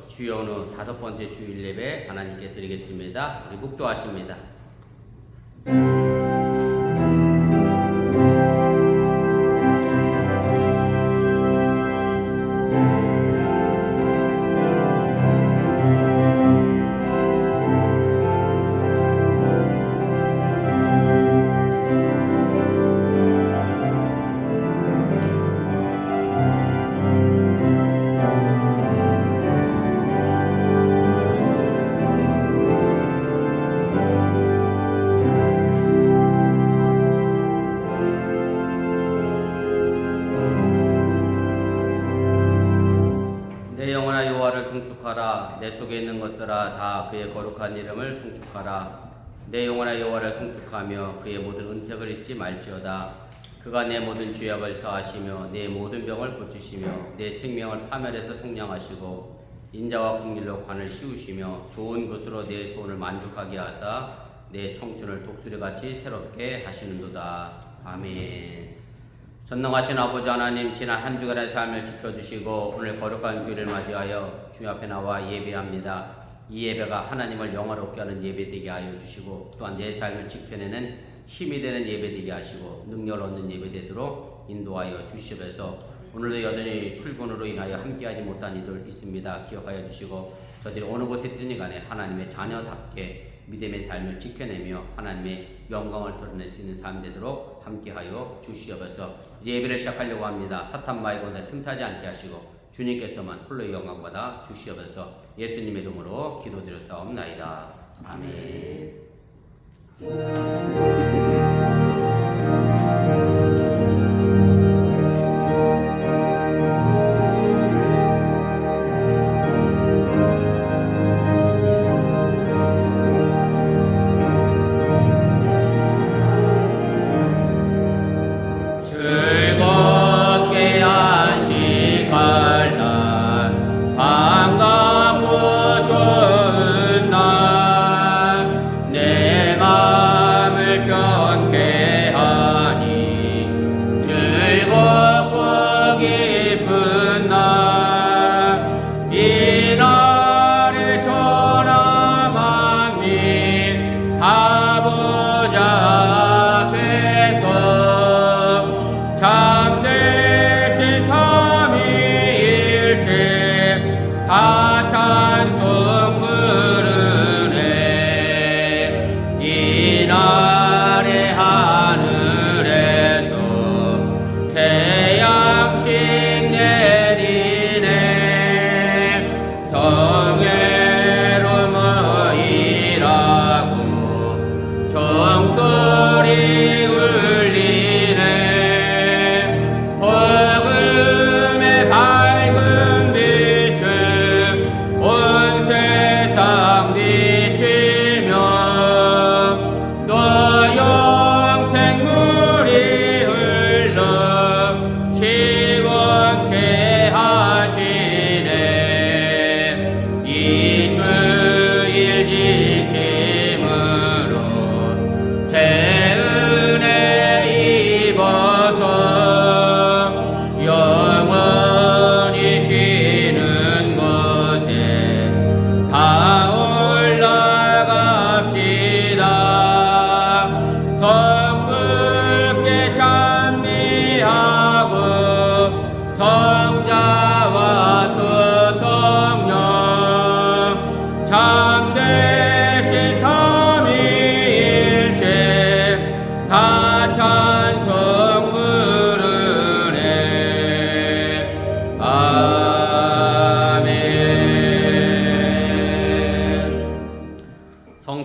주여 후 5번째 주일 예배 하나님께 드리겠습니다. 우리 묵도하십니다. 송축하라. 내 속에 있는 것들아 다 그의 거룩한 이름을 송축하라. 내 영혼아 여호와를 송축하며 그의 모든 은택을 잊지 말지어다. 그가 내 모든 죄악을 사하시며 내 모든 병을 고치시며 내 생명을 파멸해서 속량하시고 인자와 긍휼로 관을 씌우시며 좋은 것으로 내 소원을 만족하게 하사 내 청춘을 독수리같이 새롭게 하시는도다. 아멘. 전능하신 아버지 하나님, 지난 한 주간의 삶을 지켜주시고 오늘 거룩한 주일을 맞이하여 주님 앞에 나와 예배합니다. 이 예배가 하나님을 영화롭게 하는 예배 되게 하여 주시고 또한 내 삶을 지켜내는 힘이 되는 예배 되게 하시고 능력을 얻는 예배 되도록 인도하여 주시옵소서. 오늘도 여전히 출근으로 인하여 함께하지 못한 이들 있습니다. 기억하여 주시고 저들이 어느 곳에 있든지 간에 하나님의 자녀답게 믿음의 삶을 지켜내며 하나님의 영광을 드러낼 수 있는 삶 되도록 함께하여 주시옵소서. 이제 예배를 시작하려고 합니다. 사탄 마이곤에 틈타지 않게 하시고 주님께서만 홀로 영광받아 주시옵소서. 예수님의 이름으로 기도드렸사옵나이다. 아멘.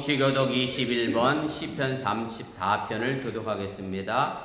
성시교독 21번 시편 34편을 교독하겠습니다.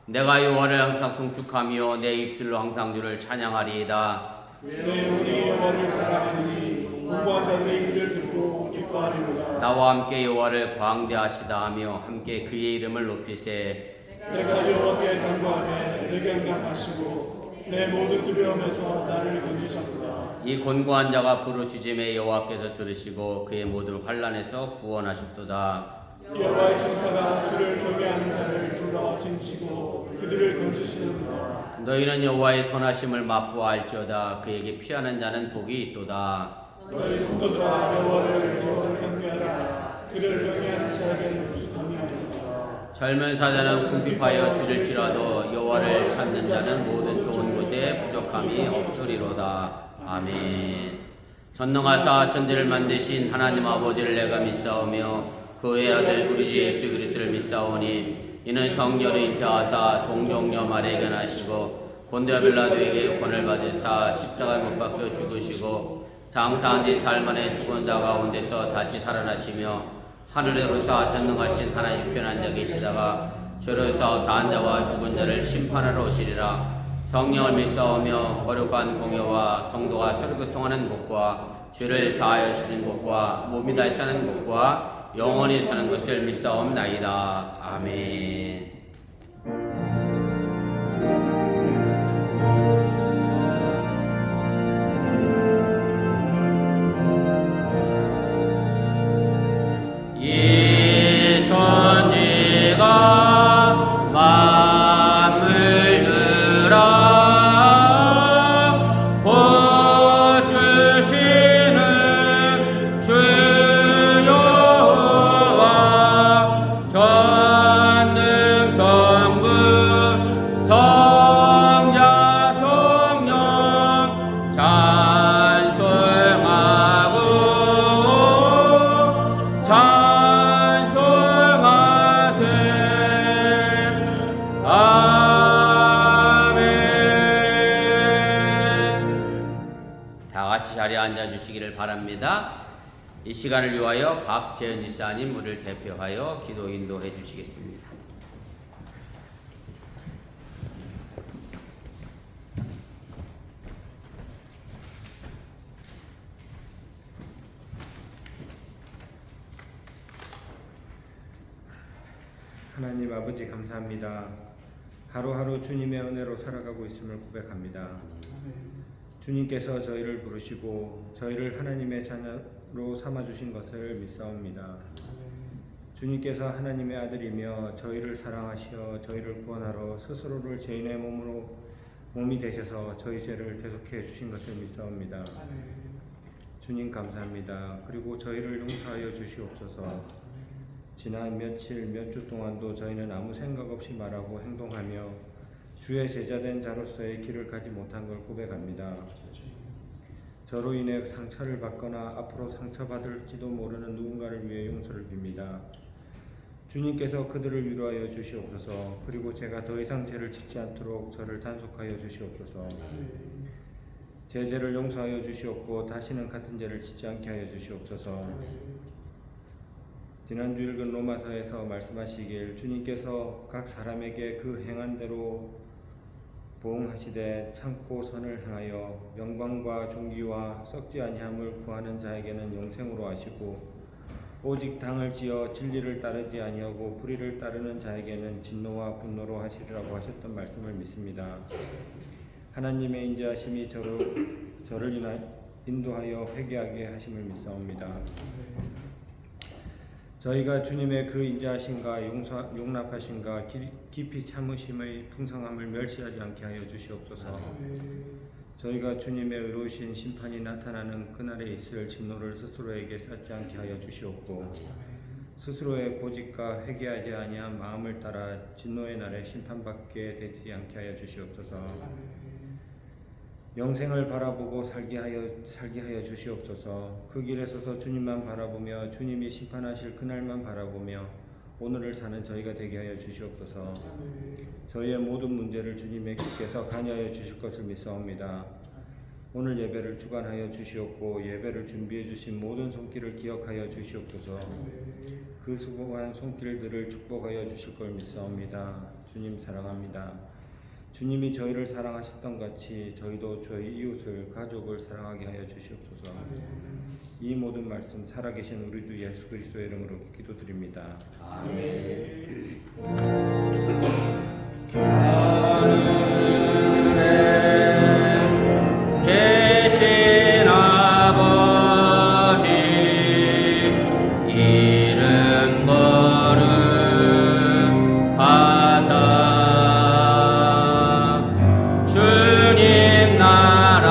내가 여호와를 항상 송축하며 내 입술로 항상 주를 찬양하리이다. 내 영혼이 여호와를 사랑하느니 공고한 자들의 일을 듣고 기뻐하리로다. 나와 함께 여호와를 광대하시다 하며 함께 그의 이름을 높이세. 내가 여호와께 간구하며 내게 응답하시고 내 모든 두려움에서 나를 건지셨도다. 이 곤고한 자가 부르짖음에 여호와께서 들으시고 그의 모든 환난에서 구원하셨도다. 여호와의 천사가 주를 경외하는 자를 둘러 징치고 그들을 건지시는도다. 너희는 여호와의 선하심을 맛보아 알지어다. 그에게 피하는 자는 복이 있도다. 너희 성도들아 여호와를 경외하라. 그를 경외하는 자에게는 부족함이 없도다. 젊은 사자는 궁핍하여 줄일지라도 여호와를 찾는 자는 모든 좋은 것에 부족함이 없으리로다. 아멘. 전능하사 천지를 만드신 하나님 아버지를 내가 믿사오며 그의 아들 우리 주 예수 그리스도를 믿사오니 이는 성령을 잉태하사 동정녀 마리아에게 나시고 본디오 빌라도에게 권을 받으사 십자가에 못 박혀 죽으시고 장사한 지 사흘 만에 죽은 자 가운데서 다시 살아나시며 하늘에 오르사 전능하신 하나님 우편에 앉아 계시다가 죄로서 다한 자와 죽은 자를 심판하러 오시리라. 성령을 믿사오며 거룩한 공예와 성도가 서로 교통하는 복과 죄를 사하여 주는 복과 몸이 다시 사는 복과 영원히 사는 것을 믿사옵나이다. 아멘. 이 천지가 만물들아 보주시는 주 여호와 전능성부 성자 성령 찬송하고 자리에 앉아주시기를 바랍니다. 이 시간을 위하여 박재현 지사님 우리를 대표하여 기도 인도해 주시겠습니다. 하나님 아버지 감사합니다. 하루하루 주님의 은혜로 살아가고 있음을 고백합니다. 주님께서 저희를 부르시고 저희를 하나님의 자녀로 삼아주신 것을 믿사옵니다. 주님께서 하나님의 아들이며 저희를 사랑하시어 저희를 구원하러 스스로를 죄인의 몸이 되셔서 저희 죄를 대속해 주신 것을 믿사옵니다. 주님 감사합니다. 그리고 저희를 용서하여 주시옵소서. 지난 며칠 몇 주 동안도 저희는 아무 생각 없이 말하고 행동하며 주의 제자된 자로서의 길을 가지 못한 걸 고백합니다. 저로 인해 상처를 받거나 앞으로 상처받을지도 모르는 누군가를 위해 용서를 빕니다. 주님께서 그들을 위로하여 주시옵소서. 그리고 제가 더 이상 죄를 짓지 않도록 저를 단속하여 주시옵소서. 제 죄를 용서하여 주시옵고 다시는 같은 죄를 짓지 않게 하여 주시옵소서. 지난주 읽은 로마서에서 말씀하시길 주님께서 각 사람에게 그 행한 대로 보응하시되 참고 선을 행하여 영광과 존귀와 썩지 아니함을 구하는 자에게는 영생으로 하시고 오직 당을 지어 진리를 따르지 아니하고 불의를 따르는 자에게는 진노와 분노로 하시리라고 하셨던 말씀을 믿습니다. 하나님의 인자하심이 저를 인도하여 회개하게 하심을 믿사옵니다. 저희가 주님의 그 인자하심과 용납하심과 깊이 참으심의 풍성함을 멸시하지 않게 하여 주시옵소서. 저희가 주님의 의로우신 심판이 나타나는 그날에 있을 진노를 스스로에게 쌓지 않게 하여 주시옵고 스스로의 고집과 회개하지 아니한 마음을 따라 진노의 날에 심판받게 되지 않게 하여 주시옵소서. 영생을 바라보고 살게 하여 주시옵소서. 그 길에 서서 주님만 바라보며 주님이 심판하실 그날만 바라보며 오늘을 사는 저희가 되게 하여 주시옵소서. 저희의 모든 문제를 주님께서 관여하여 주실 것을 믿사옵니다. 오늘 예배를 주관하여 주시옵고 예배를 준비해 주신 모든 손길을 기억하여 주시옵소서. 그 수고한 손길들을 축복하여 주실 걸 믿사옵니다. 주님 사랑합니다. 주님이 저희를 사랑하셨던 같이 저희도 저희 이웃을 가족을 사랑하게 하여 주시옵소서. 이 모든 말씀 살아계신 우리 주 예수 그리스도의 이름으로 기도드립니다. 아멘. 계신 아버지 이름 거룩하사 주님 나라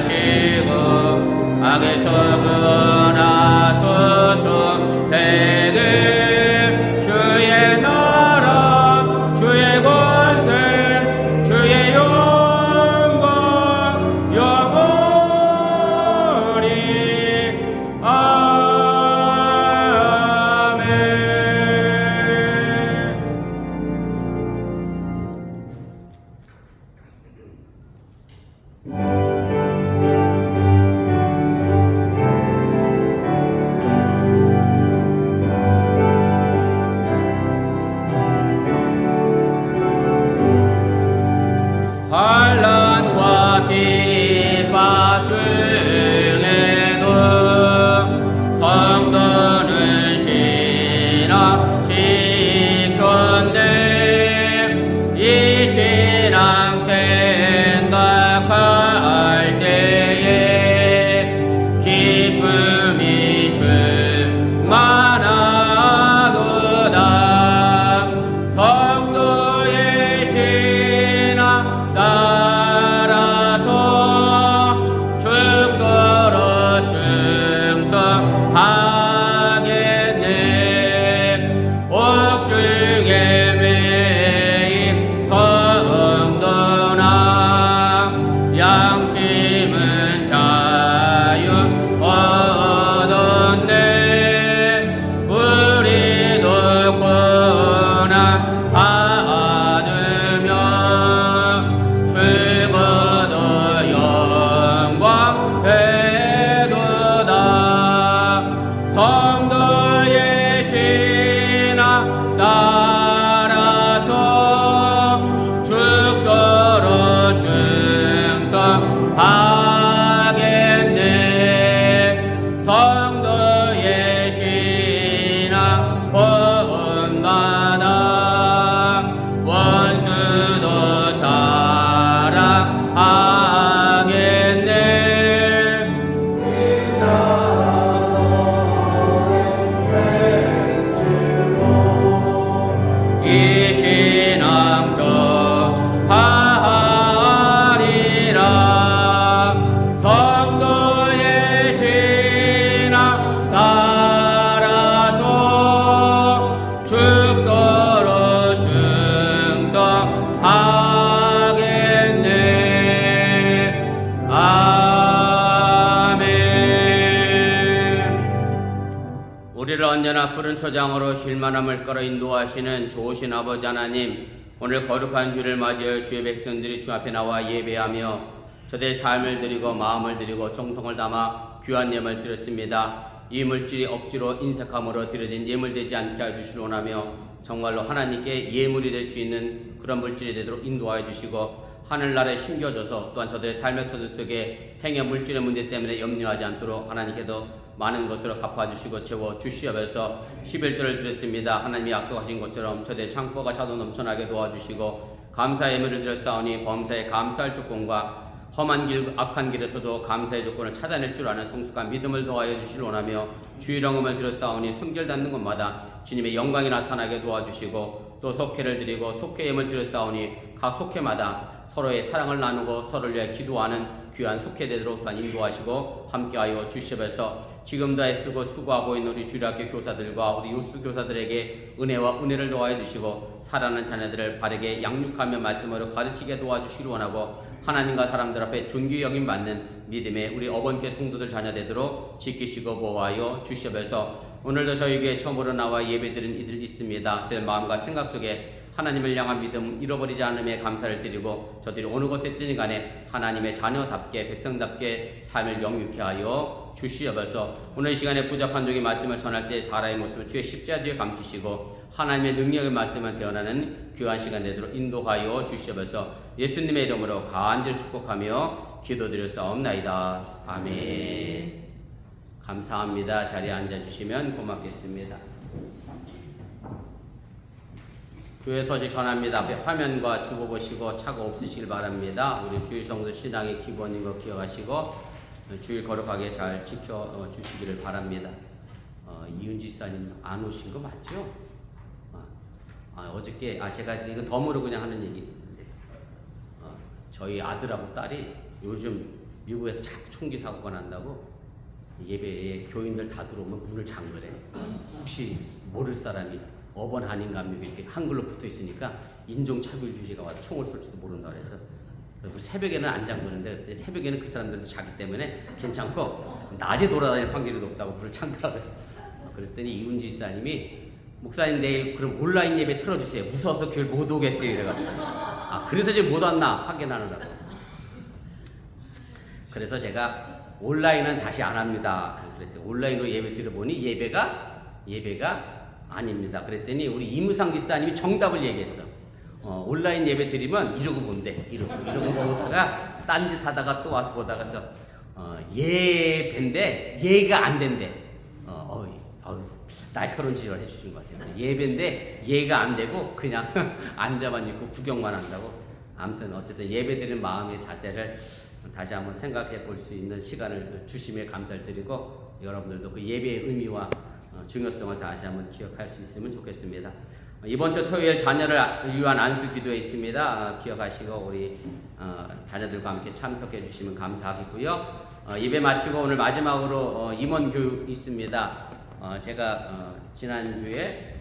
하시고 악에서 근하소서 되게 주의 나라 주의 권세 주의 영광 영원히 아멘. 환난과 핍박 중에도 성도는 신앙 지켰네. 이 신앙 생각할 때에 기쁨이 충만하도다. 성도의 신앙 따라서 죽도록 충성하겠네. 옥중에 매인 성도나 양심은 자유 얻었네. 우리도 고난 받으며 죽어도 영광 되도다. 성도의 신앙 따라서 죽도록 충성하겠네. 성도의 신앙 본받아 원수도 사랑하겠네. 이 신앙 전하리라. 성도의 신앙 따라서 죽도록 충성하겠네. 아멘. 우리를 언제나 푸른 초장으로 쉴만함을 끌어 인도하시는 좋으신 아버지 하나님, 오늘 거룩한 주를 맞이하여 주의 백성들이 주 앞에 나와 예배하며 저들의 삶을 드리고 마음을 드리고 정성을 담아 귀한 예물 드렸습니다. 이 물질이 억지로 인색함으로 드려진 예물 되지 않게 해주시기 원하며 정말로 하나님께 예물이 될 수 있는 그런 물질이 되도록 인도하여 주시고 하늘나라에 심겨져서 또한 저들의 삶의 터들 속에 행여 물질의 문제 때문에 염려하지 않도록 하나님께도 많은 것으로 갚아주시고 채워주시옵소서. 11조를 드렸습니다. 하나님이 약속하신 것처럼 저들의 창고가 차도 넘쳐나게 도와주시고 감사의 예물을 드렸사오니 범사에 감사할 조건과 험한 길 악한 길에서도 감사의 조건을 찾아낼 줄 아는 성숙한 믿음을 더하여 주시길 원하며 주의 영음을 드렸사오니 손길 닿는 곳마다 주님의 영광이 나타나게 도와주시고 또 속회를 드리고 속회 예물 드렸사오니 각 속회마다 서로의 사랑을 나누고 서로를 위해 기도하는 귀한 속회되도록 또한 인도하시고 함께하여 주시옵소서. 지금도 애쓰고 수고하고 있는 우리 주일학교 교사들과 우리 유수 교사들에게 은혜와 은혜를 더하여 주시고 살아가는 자녀들을 바르게 양육하며 말씀으로 가르치게 도와주시기 원하고 하나님과 사람들 앞에 존귀 여김 받는 믿음의 우리 어번교회 성도들 자녀 되도록 지키시고 보호하여 주시옵소서. 오늘도 저희에게 처음으로 나와 예배드린 이들 있습니다. 제 마음과 생각 속에 하나님을 향한 믿음 잃어버리지 않음에 감사를 드리고 저들이 어느 곳에 있든 간에 하나님의 자녀답게 백성답게 삶을 영육케 하여 주시옵소서. 오늘 이 시간에 부족한 종의 말씀을 전할 때 사람의 모습을 주의 십자가 뒤에 감추시고 하나님의 능력의 말씀을 대언하는 귀한 시간 되도록 인도하여 주시옵소서. 예수님의 이름으로 간절히 축복하며 기도드렸사옵나이다. 아멘. 감사합니다. 자리에 앉아주시면 고맙겠습니다. 교회 소식 전합니다. 앞에 화면과 주보 보시고 착오 없으시길 바랍니다. 우리 주일 성도 신앙의 기본인 거 기억하시고 주일 거룩하게 잘 지켜주시기를 바랍니다. 이은지 사님 안 오신 거 맞죠? 어저께 제가 이건 덤으로 그냥 하는 얘기인데 저희 아들하고 딸이 요즘 미국에서 자꾸 총기 사고가 난다고 예배에 교인들 다 들어오면 문을 잠그래. 혹시 모를 사람이 어번 한인 감독이 이렇게 한글로 붙어 있으니까 인종차별주의자가 와서 총을 쏠지도 모른다 그래서 새벽에는 안 잠그는데 그때 새벽에는 그 사람들도 자기 때문에 괜찮고 낮에 돌아다닐 확률이 높다고 불을 잠그라고 해서 그랬더니 이훈지 지사님이 목사님 내일 그럼 온라인 예배 틀어주세요. 무서워서 교회 못 오겠어요. 이래가지고 그래서 지금 못 왔나 확인하느라고. 그래서 제가 온라인은 다시 안 합니다. 그랬어요. 온라인으로 예배 드려보니 예배가 아닙니다. 그랬더니 우리 이무상 지사님이 정답을 얘기했어. 온라인 예배 드리면 이러고 본대. 이러고 보다가 딴짓 하다가 또 와서 보다가 해서 예배인데 예가 안 된대. 날카로운 지적을 해주신 것 같아요. 예배인데 예가 안 되고 그냥 앉아만 있고 구경만 한다고. 아무튼 어쨌든 예배 드리는 마음의 자세를 다시 한번 생각해 볼 수 있는 시간을 주심에 감사를 드리고 여러분들도 그 예배의 의미와 중요성을 다시 한번 기억할 수 있으면 좋겠습니다. 이번 주 토요일 자녀를 위한 안수 기도회 있습니다. 기억하시고 우리 자녀들과 함께 참석해 주시면 감사하겠고요. 예배 마치고 오늘 마지막으로 임원 교육 있습니다. 제가 지난주에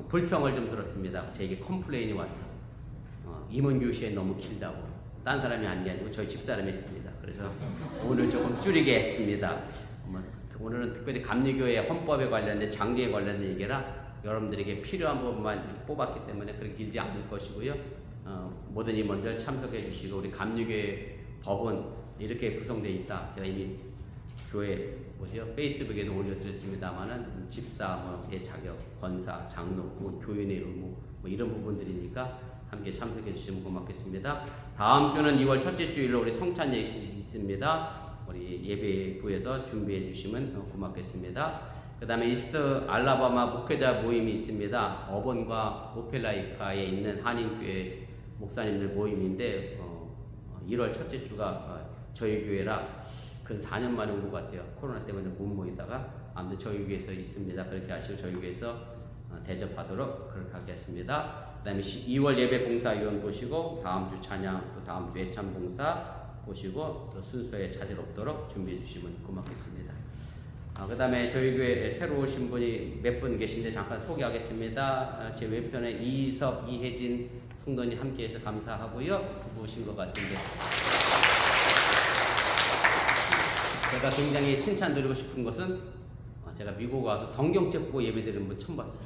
불평을 좀 들었습니다. 제게 컴플레인이 왔어. 임원 교육 시간이 너무 길다고. 딴 사람이 한 게 아니고 저희 집사람이 했습니다. 그래서 오늘 조금 줄이게 했습니다. 오늘은 특별히 감리교회 헌법에 관련된 장제에 관련된 얘기라 여러분들에게 필요한 부분만 뽑았기 때문에 그렇게 길지 않을 것이고요. 모든 임원들 참석해 주시고 우리 감리교회 법은 이렇게 구성되어 있다. 제가 이미 교회 페이스북에도 올려드렸습니다만은 집사의 자격, 권사, 장로, 교인의 의무 이런 부분들이니까 함께 참석해 주시면 고맙겠습니다. 다음 주는 2월 첫째 주일로 우리 성찬 예식이 있습니다. 우리 예배부에서 준비해 주시면 고맙겠습니다. 그 다음에 이스트 알라바마 목회자 모임이 있습니다. 어번과 오펠라이카에 있는 한인교회 목사님들 모임인데 1월 첫째 주가 저희 교회라 근 4년 만에 온 것 같아요. 코로나 때문에 못 모이다가 아무튼 저희 교회에서 있습니다. 그렇게 하시고 저희 교회에서 대접하도록 그렇게 하겠습니다. 그 다음에 2월 예배 봉사위원 보시고 다음 주 찬양 또 다음 주 예찬 봉사 보시고 또 순서에 차질 없도록 준비해 주시면 고맙겠습니다. 그 다음에 저희 교회에 새로 오신 분이 몇 분 계신데 잠깐 소개하겠습니다. 제 왼편에 이희섭, 이혜진 성도님 함께해서 감사하고요. 부부신 것 같은데 제가 굉장히 칭찬드리고 싶은 것은 제가 미국 와서 성경책 보고 예배드리는 분 처음 봤어요.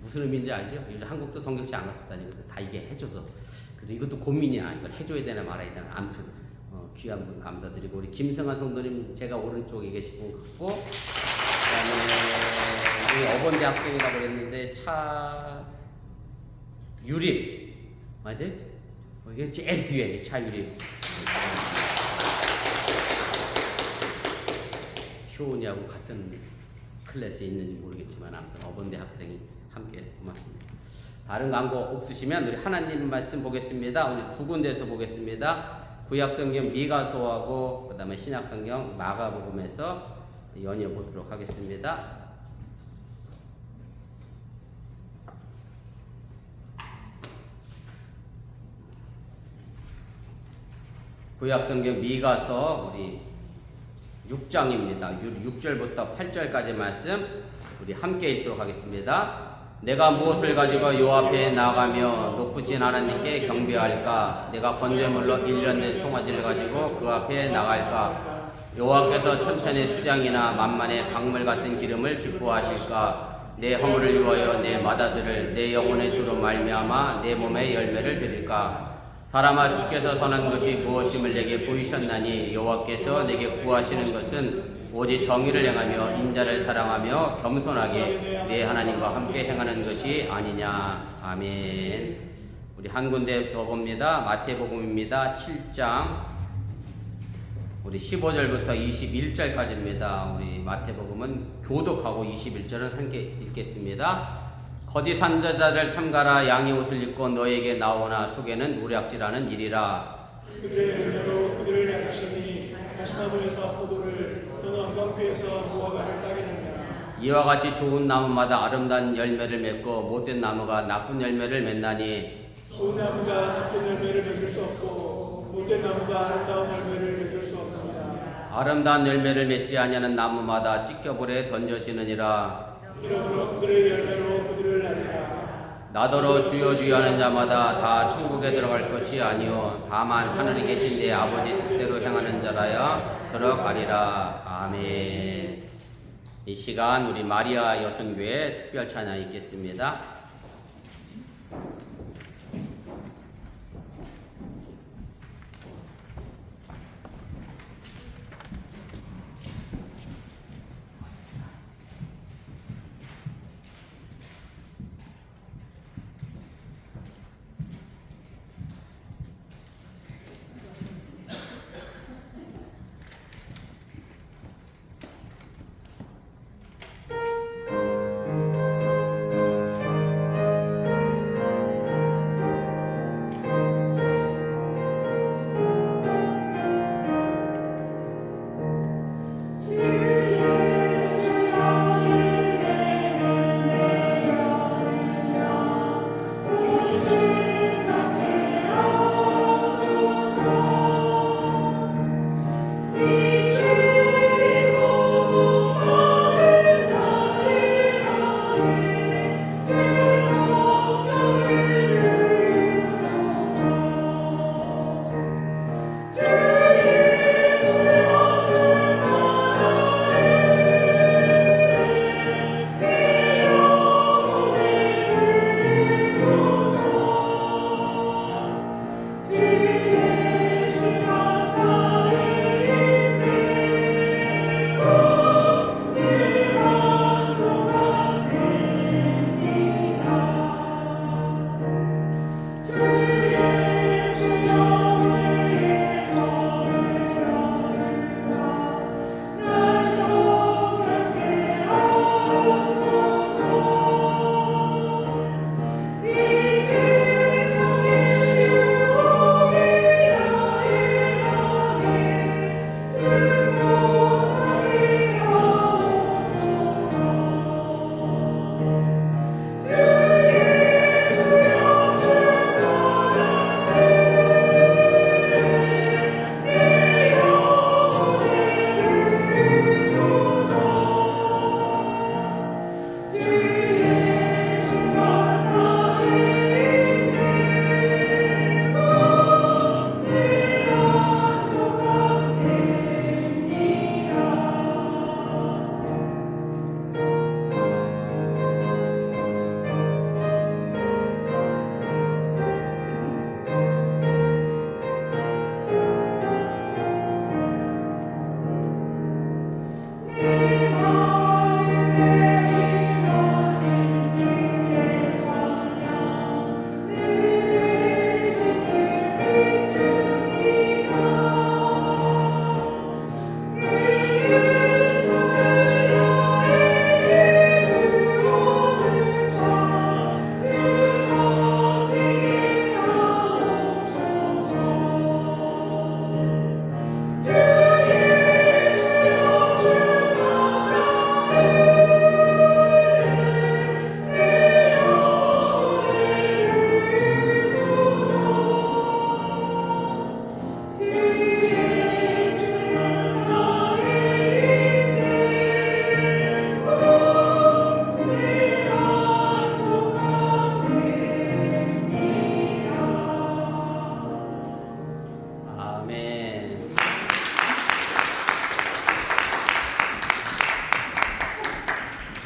무슨 의미인지 알죠? 요즘 한국도 성경책 안 갖고 다니거든. 다 이게 해줘서. 그래서 이것도 고민이야. 이걸 해줘야 되나 말아야 되나. 아무튼 귀한 분 감사드리고 우리 김성환 성도님 제가 오른쪽에 계신 분 같고 그다음에 우리 어번대 학생이라고 그랬는데 차유림 맞아요? 이게 제일 뒤에 차유림 효은이하고 같은 클래스에 있는지 모르겠지만 아무튼 어번대 학생이 함께해서 고맙습니다. 다른 광고 없으시면 우리 하나님 말씀 보겠습니다. 우리 두 군데에서 보겠습니다. 구약성경 미가서하고 그 다음에 신약성경 마가복음에서 연이어 보도록 하겠습니다. 구약성경 미가서 우리 6장입니다. 6절부터 8절까지 말씀 우리 함께 읽도록 하겠습니다. 내가 무엇을 가지고 요 앞에 나가며 높으신 하나님께 경배할까? 내가 번제물로 1년 된 송아지를 가지고 그 앞에 나갈까? 여호와께서 천천히 수장이나 만만의 강물 같은 기름을 기뻐하실까? 내 허물을 위하여 내 마다들을 내 영혼의 주로 말미암아 내 몸에 열매를 드릴까? 사람아 주께서 선한 것이 무엇임을 내게 보이셨나니 여호와께서 내게 구하시는 것은 오직 정의를 행하며 인자를 사랑하며 겸손하게 내 하나님과 함께 행하는 것이 아니냐. 아멘. 우리 한 군데 더 봅니다. 마태복음입니다. 7장 우리 15절부터 21절까지입니다. 우리 마태복음은 교독하고 21절은 함께 읽겠습니다. 거짓 선지자를 삼가라. 양의 옷을 입고 너에게 나오나 속에는 무략질하는 일이라. 그들의 열매로 그들을 알으시니 가시나무에서 포도를 또는 엉겅퀴에서 무화과를 따겠느냐. 이와 같이 좋은 나무마다 아름다운 열매를 맺고 못된 나무가 나쁜 열매를 맺나니 좋은 나무가 나쁜 열매를 맺을 수 없고 못된 나무가 아름다운 열매를 맺을 아름다운 열매를 맺지 아니하는 나무마다 찢겨불에 던져지느니라. 이러므로 그들의 열매로 그들을 알리라. 나더러 주여 주여 하는 자마다 다 천국에 들어갈 것이 아니요 다만 하늘에 계신 내 아버지 뜻대로 행하는 자라야 들어가리라. 아멘. 이 시간 우리 마리아 여성교회 특별 찬양 있겠습니다.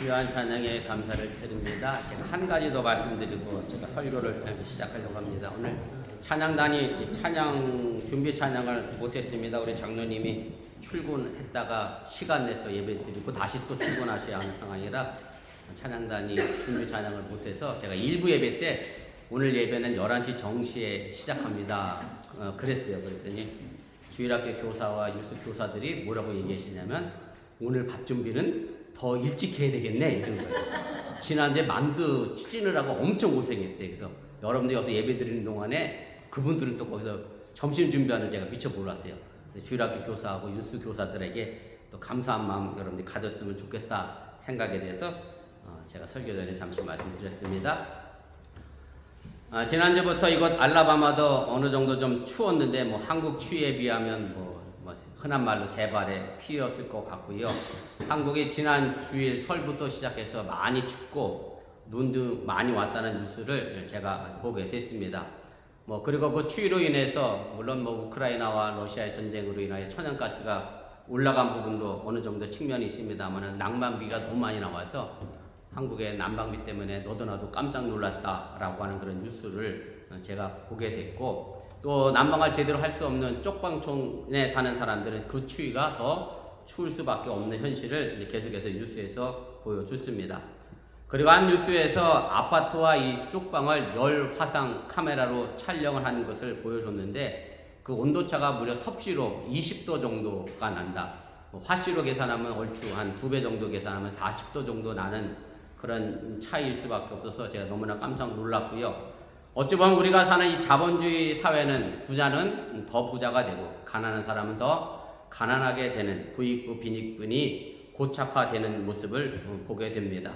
귀한 찬양에 감사를 드립니다. 제가 한 가지 더 말씀드리고 제가 설교를 시작하려고 합니다. 오늘 찬양단이 찬양 준비 찬양을 못했습니다. 우리 장로님이 출근했다가 시간 내서 예배 드리고 다시 또 출근하셔야 하는 상황이라 찬양단이 준비 찬양을 못해서 제가 일부 예배 때 오늘 예배는 11시 정시에 시작합니다. 그랬어요. 그랬더니 주일학교 교사와 유스 교사들이 뭐라고 얘기하시냐면 오늘 밥 준비는 더 일찍 해야 되겠네 이런 거예요. 지난주에 만두 찌느라고 엄청 고생했대. 그래서 여러분들이 여기서 예배 드리는 동안에 그분들은 또 거기서 점심 준비하는 제가 미처 몰랐어요. 주일학교 교사하고 유스 교사들에게 또 감사한 마음 여러분들이 가졌으면 좋겠다 생각에 대해서 제가 설교 전에 잠시 말씀드렸습니다. 지난주부터 이곳 알라바마도 어느 정도 좀 추웠는데 뭐 한국 추위에 비하면 뭐 흔한 말로 세 발에 피었을 것 같고요. 한국이 지난 주일 설부터 시작해서 많이 춥고 눈도 많이 왔다는 뉴스를 제가 보게 됐습니다. 그리고 그 추위로 인해서 물론 우크라이나와 러시아의 전쟁으로 인하여 천연가스가 올라간 부분도 어느 정도 측면이 있습니다만 난방비가 너무 많이 나와서 한국의 난방비 때문에 너도 나도 깜짝 놀랐다라고 하는 그런 뉴스를 제가 보게 됐고, 또 난방을 제대로 할 수 없는 쪽방촌에 사는 사람들은 그 추위가 더 추울 수밖에 없는 현실을 계속해서 뉴스에서 보여줬습니다. 그리고 한 뉴스에서 아파트와 이 쪽방을 열 화상 카메라로 촬영을 한 것을 보여줬는데 그 온도차가 무려 섭씨로 20도 정도가 난다. 화씨로 계산하면 얼추 한 2배 정도 계산하면 40도 정도 나는 그런 차이일 수밖에 없어서 제가 너무나 깜짝 놀랐고요. 어찌 보면 우리가 사는 이 자본주의 사회는 부자는 더 부자가 되고 가난한 사람은 더 가난하게 되는 부익부 빈익분이 고착화되는 모습을 보게 됩니다.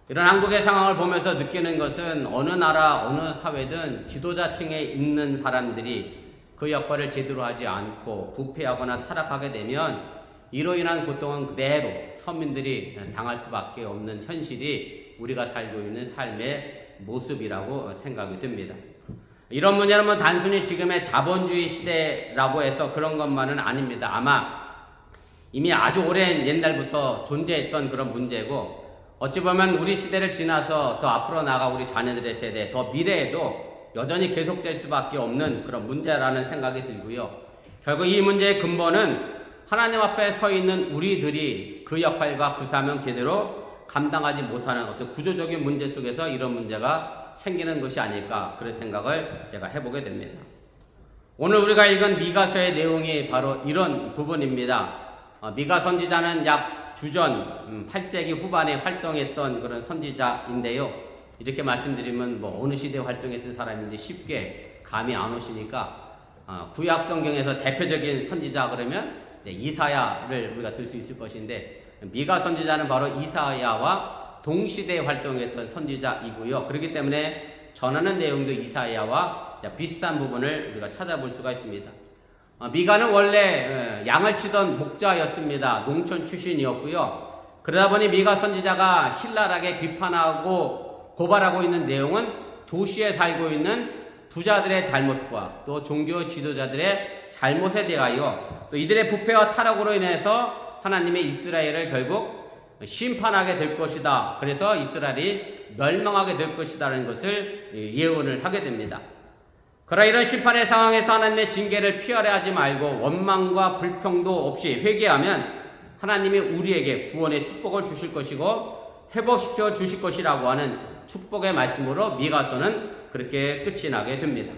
이런 한국의 상황을 보면서 느끼는 것은 어느 나라 어느 사회든 지도자층에 있는 사람들이 그 역할을 제대로 하지 않고 부패하거나 타락하게 되면 이로 인한 고통은 그대로 서민들이 당할 수밖에 없는 현실이 우리가 살고 있는 삶의 모습이라고 생각이 됩니다. 이런 문제는 단순히 지금의 자본주의 시대라고 해서 그런 것만은 아닙니다. 아마 이미 아주 오랜 옛날부터 존재했던 그런 문제고, 어찌 보면 우리 시대를 지나서 더 앞으로 나가 우리 자녀들의 세대, 더 미래에도 여전히 계속될 수밖에 없는 그런 문제라는 생각이 들고요. 결국 이 문제의 근본은 하나님 앞에 서 있는 우리들이 그 역할과 그 사명 제대로 감당하지 못하는 어떤 구조적인 문제 속에서 이런 문제가 생기는 것이 아닐까, 그런 생각을 제가 해보게 됩니다. 오늘 우리가 읽은 미가서의 내용이 바로 이런 부분입니다. 미가 선지자는 약 주전 8세기 후반에 활동했던 그런 선지자인데요. 이렇게 말씀드리면 어느 시대에 활동했던 사람인지 쉽게 감이 안 오시니까 구약 성경에서 대표적인 선지자 그러면 이사야를 우리가 들 수 있을 것인데, 미가 선지자는 바로 이사야와 동시대에 활동했던 선지자이고요. 그렇기 때문에 전하는 내용도 이사야와 비슷한 부분을 우리가 찾아볼 수가 있습니다. 미가는 원래 양을 치던 목자였습니다. 농촌 출신이었고요. 그러다 보니 미가 선지자가 신랄하게 비판하고 고발하고 있는 내용은 도시에 살고 있는 부자들의 잘못과 또 종교 지도자들의 잘못에 대하여 또 이들의 부패와 타락으로 인해서 하나님의 이스라엘을 결국 심판하게 될 것이다. 그래서 이스라엘이 멸망하게 될 것이다라는 것을 예언을 하게 됩니다. 그러나 이런 심판의 상황에서 하나님의 징계를 피하려 하지 말고 원망과 불평도 없이 회개하면 하나님이 우리에게 구원의 축복을 주실 것이고 회복시켜 주실 것이라고 하는 축복의 말씀으로 미가서는 그렇게 끝이 나게 됩니다.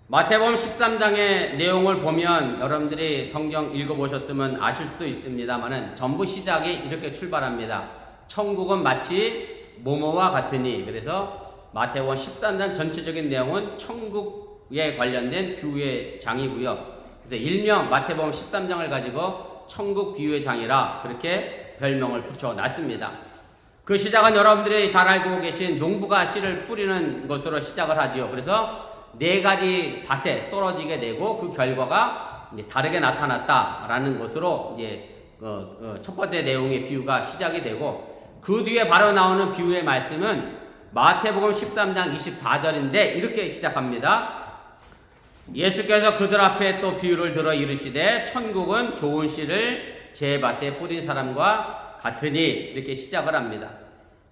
마태복음 13장의 내용을 보면 여러분들이 성경 읽어보셨으면 아실 수도 있습니다만은 전부 시작이 이렇게 출발합니다. 천국은 마치 뭐뭐와 같으니. 그래서 마태복음 13장 전체적인 내용은 천국에 관련된 비유의 장이고요. 그래서 일명 마태복음 13장을 가지고 천국 비유의 장이라 그렇게 별명을 붙여놨습니다. 그 시작은 여러분들이 잘 알고 계신 농부가 씨를 뿌리는 것으로 시작을 하지요. 그래서 4가지 밭에 떨어지게 되고 그 결과가 이제 다르게 나타났다라는 것으로 이제 첫 번째 내용의 비유가 시작이 되고, 그 뒤에 바로 나오는 비유의 말씀은 마태복음 13장 24절인데 이렇게 시작합니다. 예수께서 그들 앞에 또 비유를 들어 이르시되 천국은 좋은 씨를 제 밭에 뿌린 사람과 같으니, 이렇게 시작을 합니다.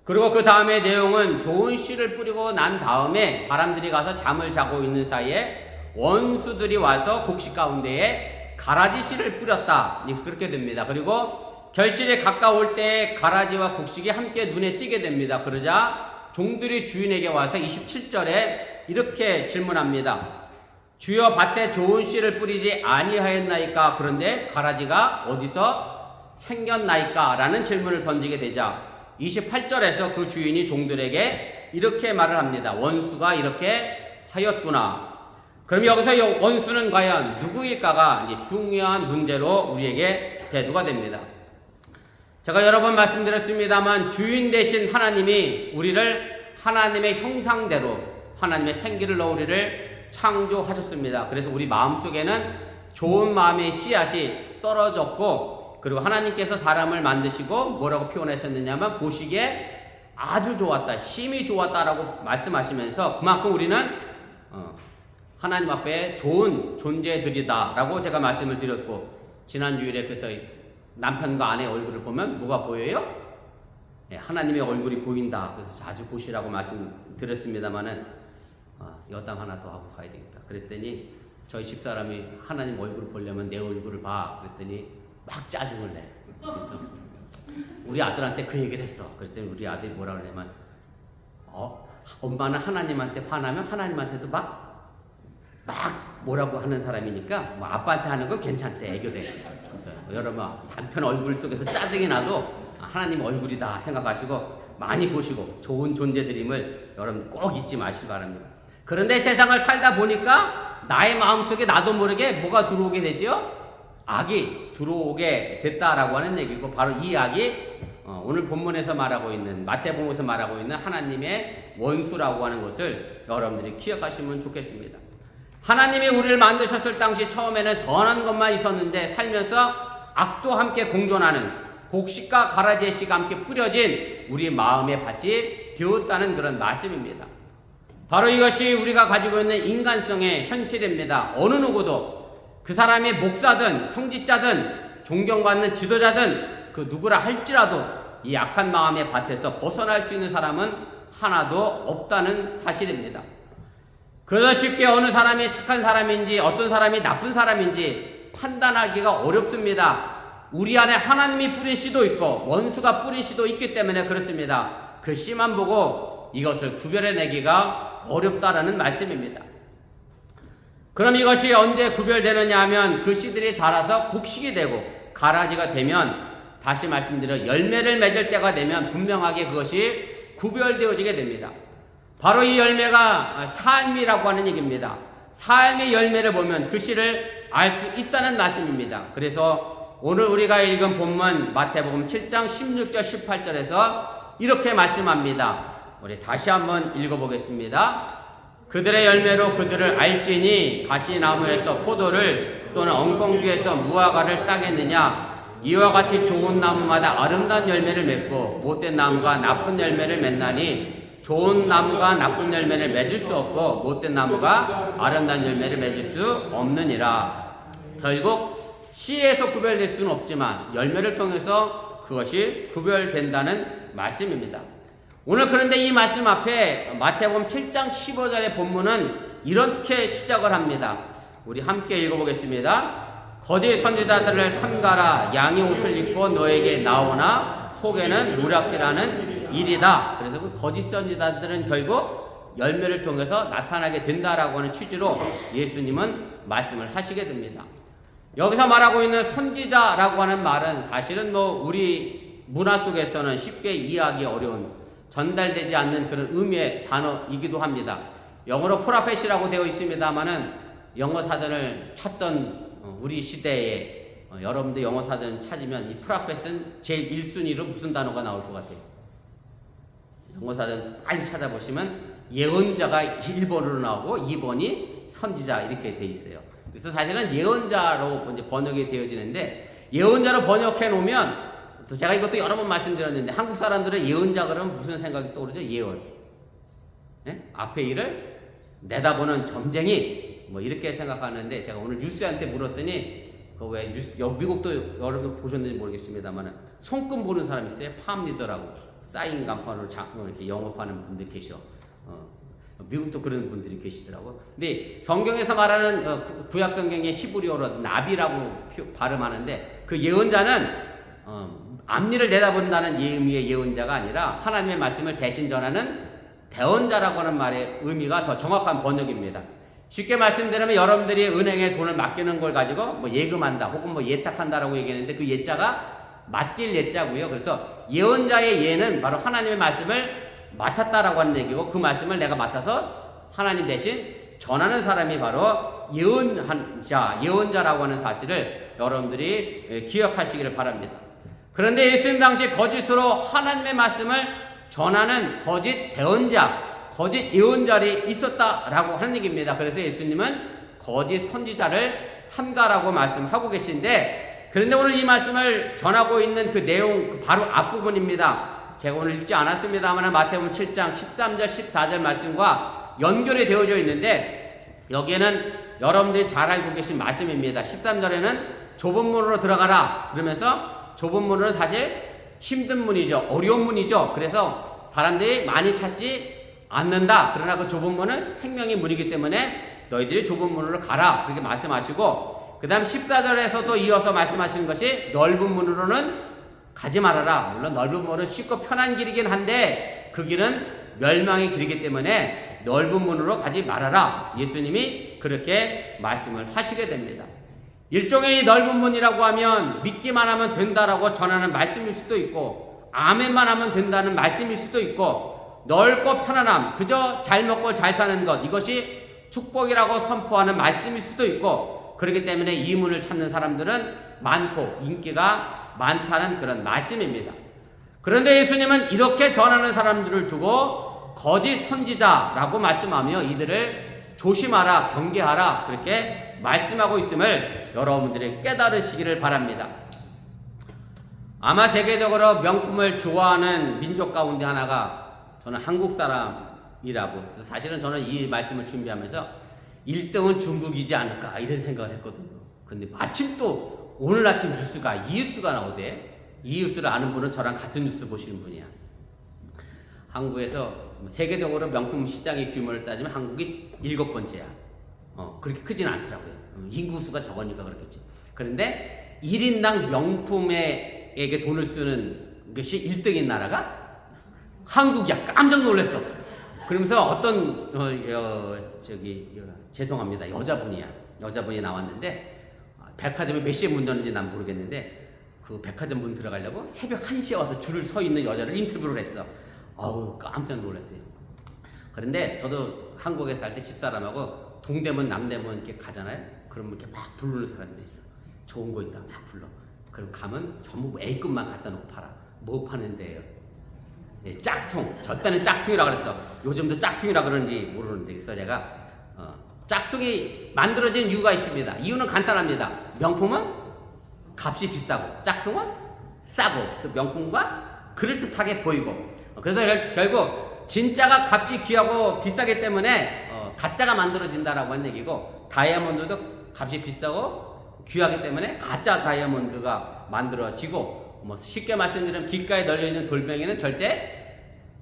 그리고 그 다음에 내용은 좋은 씨를 뿌리고 난 다음에 사람들이 가서 잠을 자고 있는 사이에 원수들이 와서 곡식 가운데에 가라지 씨를 뿌렸다. 그렇게 됩니다. 그리고 결실에 가까울 때 가라지와 곡식이 함께 눈에 띄게 됩니다. 그러자 종들이 주인에게 와서 27절에 이렇게 질문합니다. 주여 밭에 좋은 씨를 뿌리지 아니하였나이까? 그런데 가라지가 어디서 생겼나이까? 라는 질문을 던지게 되자 28절에서 그 주인이 종들에게 이렇게 말을 합니다. 원수가 이렇게 하였구나. 그럼 여기서 원수는 과연 누구일까가 이제 중요한 문제로 우리에게 대두가 됩니다. 제가 여러 번 말씀드렸습니다만 주인 되신 하나님이 우리를 하나님의 형상대로 하나님의 생기를 넣어 우리를 창조하셨습니다. 그래서 우리 마음속에는 좋은 마음의 씨앗이 떨어졌고, 그리고 하나님께서 사람을 만드시고 뭐라고 표현하셨느냐면 보시기에 아주 좋았다, 심히 좋았다라고 말씀하시면서 그만큼 우리는 하나님 앞에 좋은 존재들이다라고 제가 말씀을 드렸고, 지난주일에 그래서 남편과 아내 얼굴을 보면 뭐가 보여요? 네, 하나님의 얼굴이 보인다. 그래서 자주 보시라고 말씀드렸습니다마는 여담 하나 더 하고 가야 되겠다. 그랬더니 저희 집사람이 하나님 얼굴을 보려면 내 얼굴을 봐. 그랬더니 막 짜증을 내. 그래서 우리 아들한테 그 얘기를 했어. 그랬더니 우리 아들이 뭐라 그러냐면 엄마는 하나님한테 화나면 하나님한테도 막 뭐라고 하는 사람이니까 뭐 아빠한테 하는 건 괜찮대, 애교돼. 그래서 여러분 남편 얼굴 속에서 짜증이 나도 하나님 얼굴이다 생각하시고 많이 보시고 좋은 존재들임을 여러분 꼭 잊지 마시기 바랍니다. 그런데 세상을 살다 보니까 나의 마음속에 나도 모르게 뭐가 들어오게 되죠? 악이 들어오게 됐다라고 하는 얘기고, 바로 이 악이 오늘 본문에서 말하고 있는, 마태복음에서 말하고 있는 하나님의 원수라고 하는 것을 여러분들이 기억하시면 좋겠습니다. 하나님이 우리를 만드셨을 당시 처음에는 선한 것만 있었는데 살면서 악도 함께 공존하는, 곡식과 가라지의 씨가 함께 뿌려진 우리 마음의 밭이 되었다는 그런 말씀입니다. 바로 이것이 우리가 가지고 있는 인간성의 현실입니다. 어느 누구도 그 사람이 목사든 성직자든 존경받는 지도자든 그 누구라 할지라도 이 악한 마음의 밭에서 벗어날 수 있는 사람은 하나도 없다는 사실입니다. 그래서 쉽게 어느 사람이 착한 사람인지 어떤 사람이 나쁜 사람인지 판단하기가 어렵습니다. 우리 안에 하나님이 뿌린 씨도 있고 원수가 뿌린 씨도 있기 때문에 그렇습니다. 그 씨만 보고 이것을 구별해내기가 어렵다라는 말씀입니다. 그럼 이것이 언제 구별되느냐 하면 그 씨들이 자라서 곡식이 되고 가라지가 되면, 다시 말씀드려 열매를 맺을 때가 되면 분명하게 그것이 구별되어지게 됩니다. 바로 이 열매가 삶이라고 하는 얘기입니다. 삶의 열매를 보면 그 씨를 알 수 있다는 말씀입니다. 그래서 오늘 우리가 읽은 본문 마태복음 7장 16절 18절에서 이렇게 말씀합니다. 우리 다시 한번 읽어보겠습니다. 그들의 열매로 그들을 알지니 가시나무에서 포도를 또는 엉겅퀴에서 무화과를 따겠느냐. 이와 같이 좋은 나무마다 아름다운 열매를 맺고 못된 나무가 나쁜 열매를 맺나니 좋은 나무가 나쁜 열매를 맺을 수 없고 못된 나무가 아름다운 열매를 맺을 수 없느니라. 결국 씨에서 구별될 수는 없지만 열매를 통해서 그것이 구별된다는 말씀입니다. 오늘 그런데 이 말씀 앞에 마태복음 7장 15절의 본문은 이렇게 시작을 합니다. 우리 함께 읽어보겠습니다. 거짓 선지자들을 삼가라. 양의 옷을 입고 너에게 나오나 속에는 노략질하는 일이다. 그래서 그 거짓 선지자들은 결국 열매를 통해서 나타나게 된다라고 하는 취지로 예수님은 말씀을 하시게 됩니다. 여기서 말하고 있는 선지자라고 하는 말은 사실은 우리 문화 속에서는 쉽게 이해하기 어려운, 전달되지 않는 그런 의미의 단어이기도 합니다. 영어로 프로페시라고 되어 있습니다만은 영어 사전을 찾던 우리 시대에 여러분들 영어 사전 찾으면 이 프로페스는 제일 1순위로 무슨 단어가 나올 것 같아요? 영어 사전 빨리 찾아보시면 예언자가 1번으로 나오고 2번이 선지자 이렇게 돼 있어요. 그래서 사실은 예언자로 이제 번역이 되어지는데, 예언자로 번역해 놓으면 또 제가 이것도 여러 번 말씀드렸는데 한국 사람들은 예언자 그러면 무슨 생각이 떠오르죠? 예언. 네? 앞에 일을 내다보는 점쟁이 이렇게 생각하는데, 제가 오늘 뉴스한테 물었더니 왜 미국도 여러분 보셨는지 모르겠습니다만은 손금 보는 사람 있어요? 팜리더라고. 사인 간판으로 이렇게 영업하는 분들 계셔. 미국도 그런 분들이 계시더라고. 근데 성경에서 말하는 구약 성경의 히브리어로 나비라고 발음하는데, 그 예언자는 앞일을 내다본다는 의미의 예언자가 아니라 하나님의 말씀을 대신 전하는 대언자라고 하는 말의 의미가 더 정확한 번역입니다. 쉽게 말씀드리면 여러분들이 은행에 돈을 맡기는 걸 가지고 예금한다 혹은 예탁한다라고 얘기했는데, 그 예자가 맡길 예자고요. 그래서 예언자의 예는 바로 하나님의 말씀을 맡았다라고 하는 얘기고, 그 말씀을 내가 맡아서 하나님 대신 전하는 사람이 바로 예언자라고 하는 사실을 여러분들이 기억하시기를 바랍니다. 그런데 예수님 당시 거짓으로 하나님의 말씀을 전하는 거짓 대언자, 거짓 예언자들이 있었다라고 하는 얘기입니다. 그래서 예수님은 거짓 선지자를 삼가라고 말씀하고 계신데, 그런데 오늘 이 말씀을 전하고 있는 그 내용 그 바로 앞부분입니다. 제가 오늘 읽지 않았습니다만 마태복음 7장 13절 14절 말씀과 연결이 되어져 있는데, 여기에는 여러분들이 잘 알고 계신 말씀입니다. 13절에는 좁은 문으로 들어가라 그러면서, 좁은 문은 사실 힘든 문이죠. 어려운 문이죠. 그래서 사람들이 많이 찾지 않는다. 그러나 그 좁은 문은 생명의 문이기 때문에 너희들이 좁은 문으로 가라, 그렇게 말씀하시고, 그 다음 14절에서도 이어서 말씀하시는 것이 넓은 문으로는 가지 말아라. 물론 넓은 문은 쉽고 편한 길이긴 한데 그 길은 멸망의 길이기 때문에 넓은 문으로 가지 말아라. 예수님이 그렇게 말씀을 하시게 됩니다. 일종의 넓은 문이라고 하면 믿기만 하면 된다라고 전하는 말씀일 수도 있고, 아멘만 하면 된다는 말씀일 수도 있고, 넓고 편안함, 그저 잘 먹고 잘 사는 것, 이것이 축복이라고 선포하는 말씀일 수도 있고, 그렇기 때문에 이 문을 찾는 사람들은 많고 인기가 많다는 그런 말씀입니다. 그런데 예수님은 이렇게 전하는 사람들을 두고 거짓 선지자라고 말씀하며 이들을 조심하라, 경계하라, 그렇게 말씀하고 있음을 여러분들이 깨달으시기를 바랍니다. 아마 세계적으로 명품을 좋아하는 민족 가운데 하나가 저는 한국 사람이라고, 그래서 사실은 저는 이 말씀을 준비하면서 1등은 중국이지 않을까 이런 생각을 했거든요. 근데 마침 또 오늘 아침 뉴스가 이유스가 나오대. 이유스를 아는 분은 저랑 같은 뉴스 보시는 분이야. 한국에서 세계적으로 명품 시장의 규모를 따지면 한국이 7번째야. 그렇게 크진 않더라고요. 인구수가 적으니까 그렇겠지. 그런데 1인당 명품에게 돈을 쓰는 것이 1등인 나라가 한국이야. 깜짝 놀랐어. 그러면서 어떤 죄송합니다. 여자분이 나왔는데, 백화점에 몇 시에 문 여는지 난 모르겠는데 그 백화점 문 들어가려고 새벽 1시에 와서 줄을 서 있는 여자를 인터뷰를 했어. 아우, 깜짝 놀랐어요. 그런데 저도 한국에 살 때 집사람하고 동대문 남대문 이렇게 가잖아요. 그러면 이렇게 막 부르는 사람들이 있어. 좋은 거 있다 막 불러. 그럼 가면 전부 A급만 갖다 놓고 팔아. 뭐 파는데요? 네, 짝퉁. 저 때는 짝퉁이라 그랬어. 요즘도 짝퉁이라 그러는지 모르는데, 그래서 제가 짝퉁이 만들어진 이유가 있습니다. 이유는 간단합니다. 명품은 값이 비싸고 짝퉁은 싸고, 또 명품과 그럴듯하게 보이고, 그래서 결국 진짜가 값이 귀하고 비싸기 때문에 가짜가 만들어진다라고 한 얘기고, 다이아몬드도 값이 비싸고 귀하기 때문에 가짜 다이아몬드가 만들어지고, 쉽게 말씀드리면 길가에 널려있는 돌멩이는 절대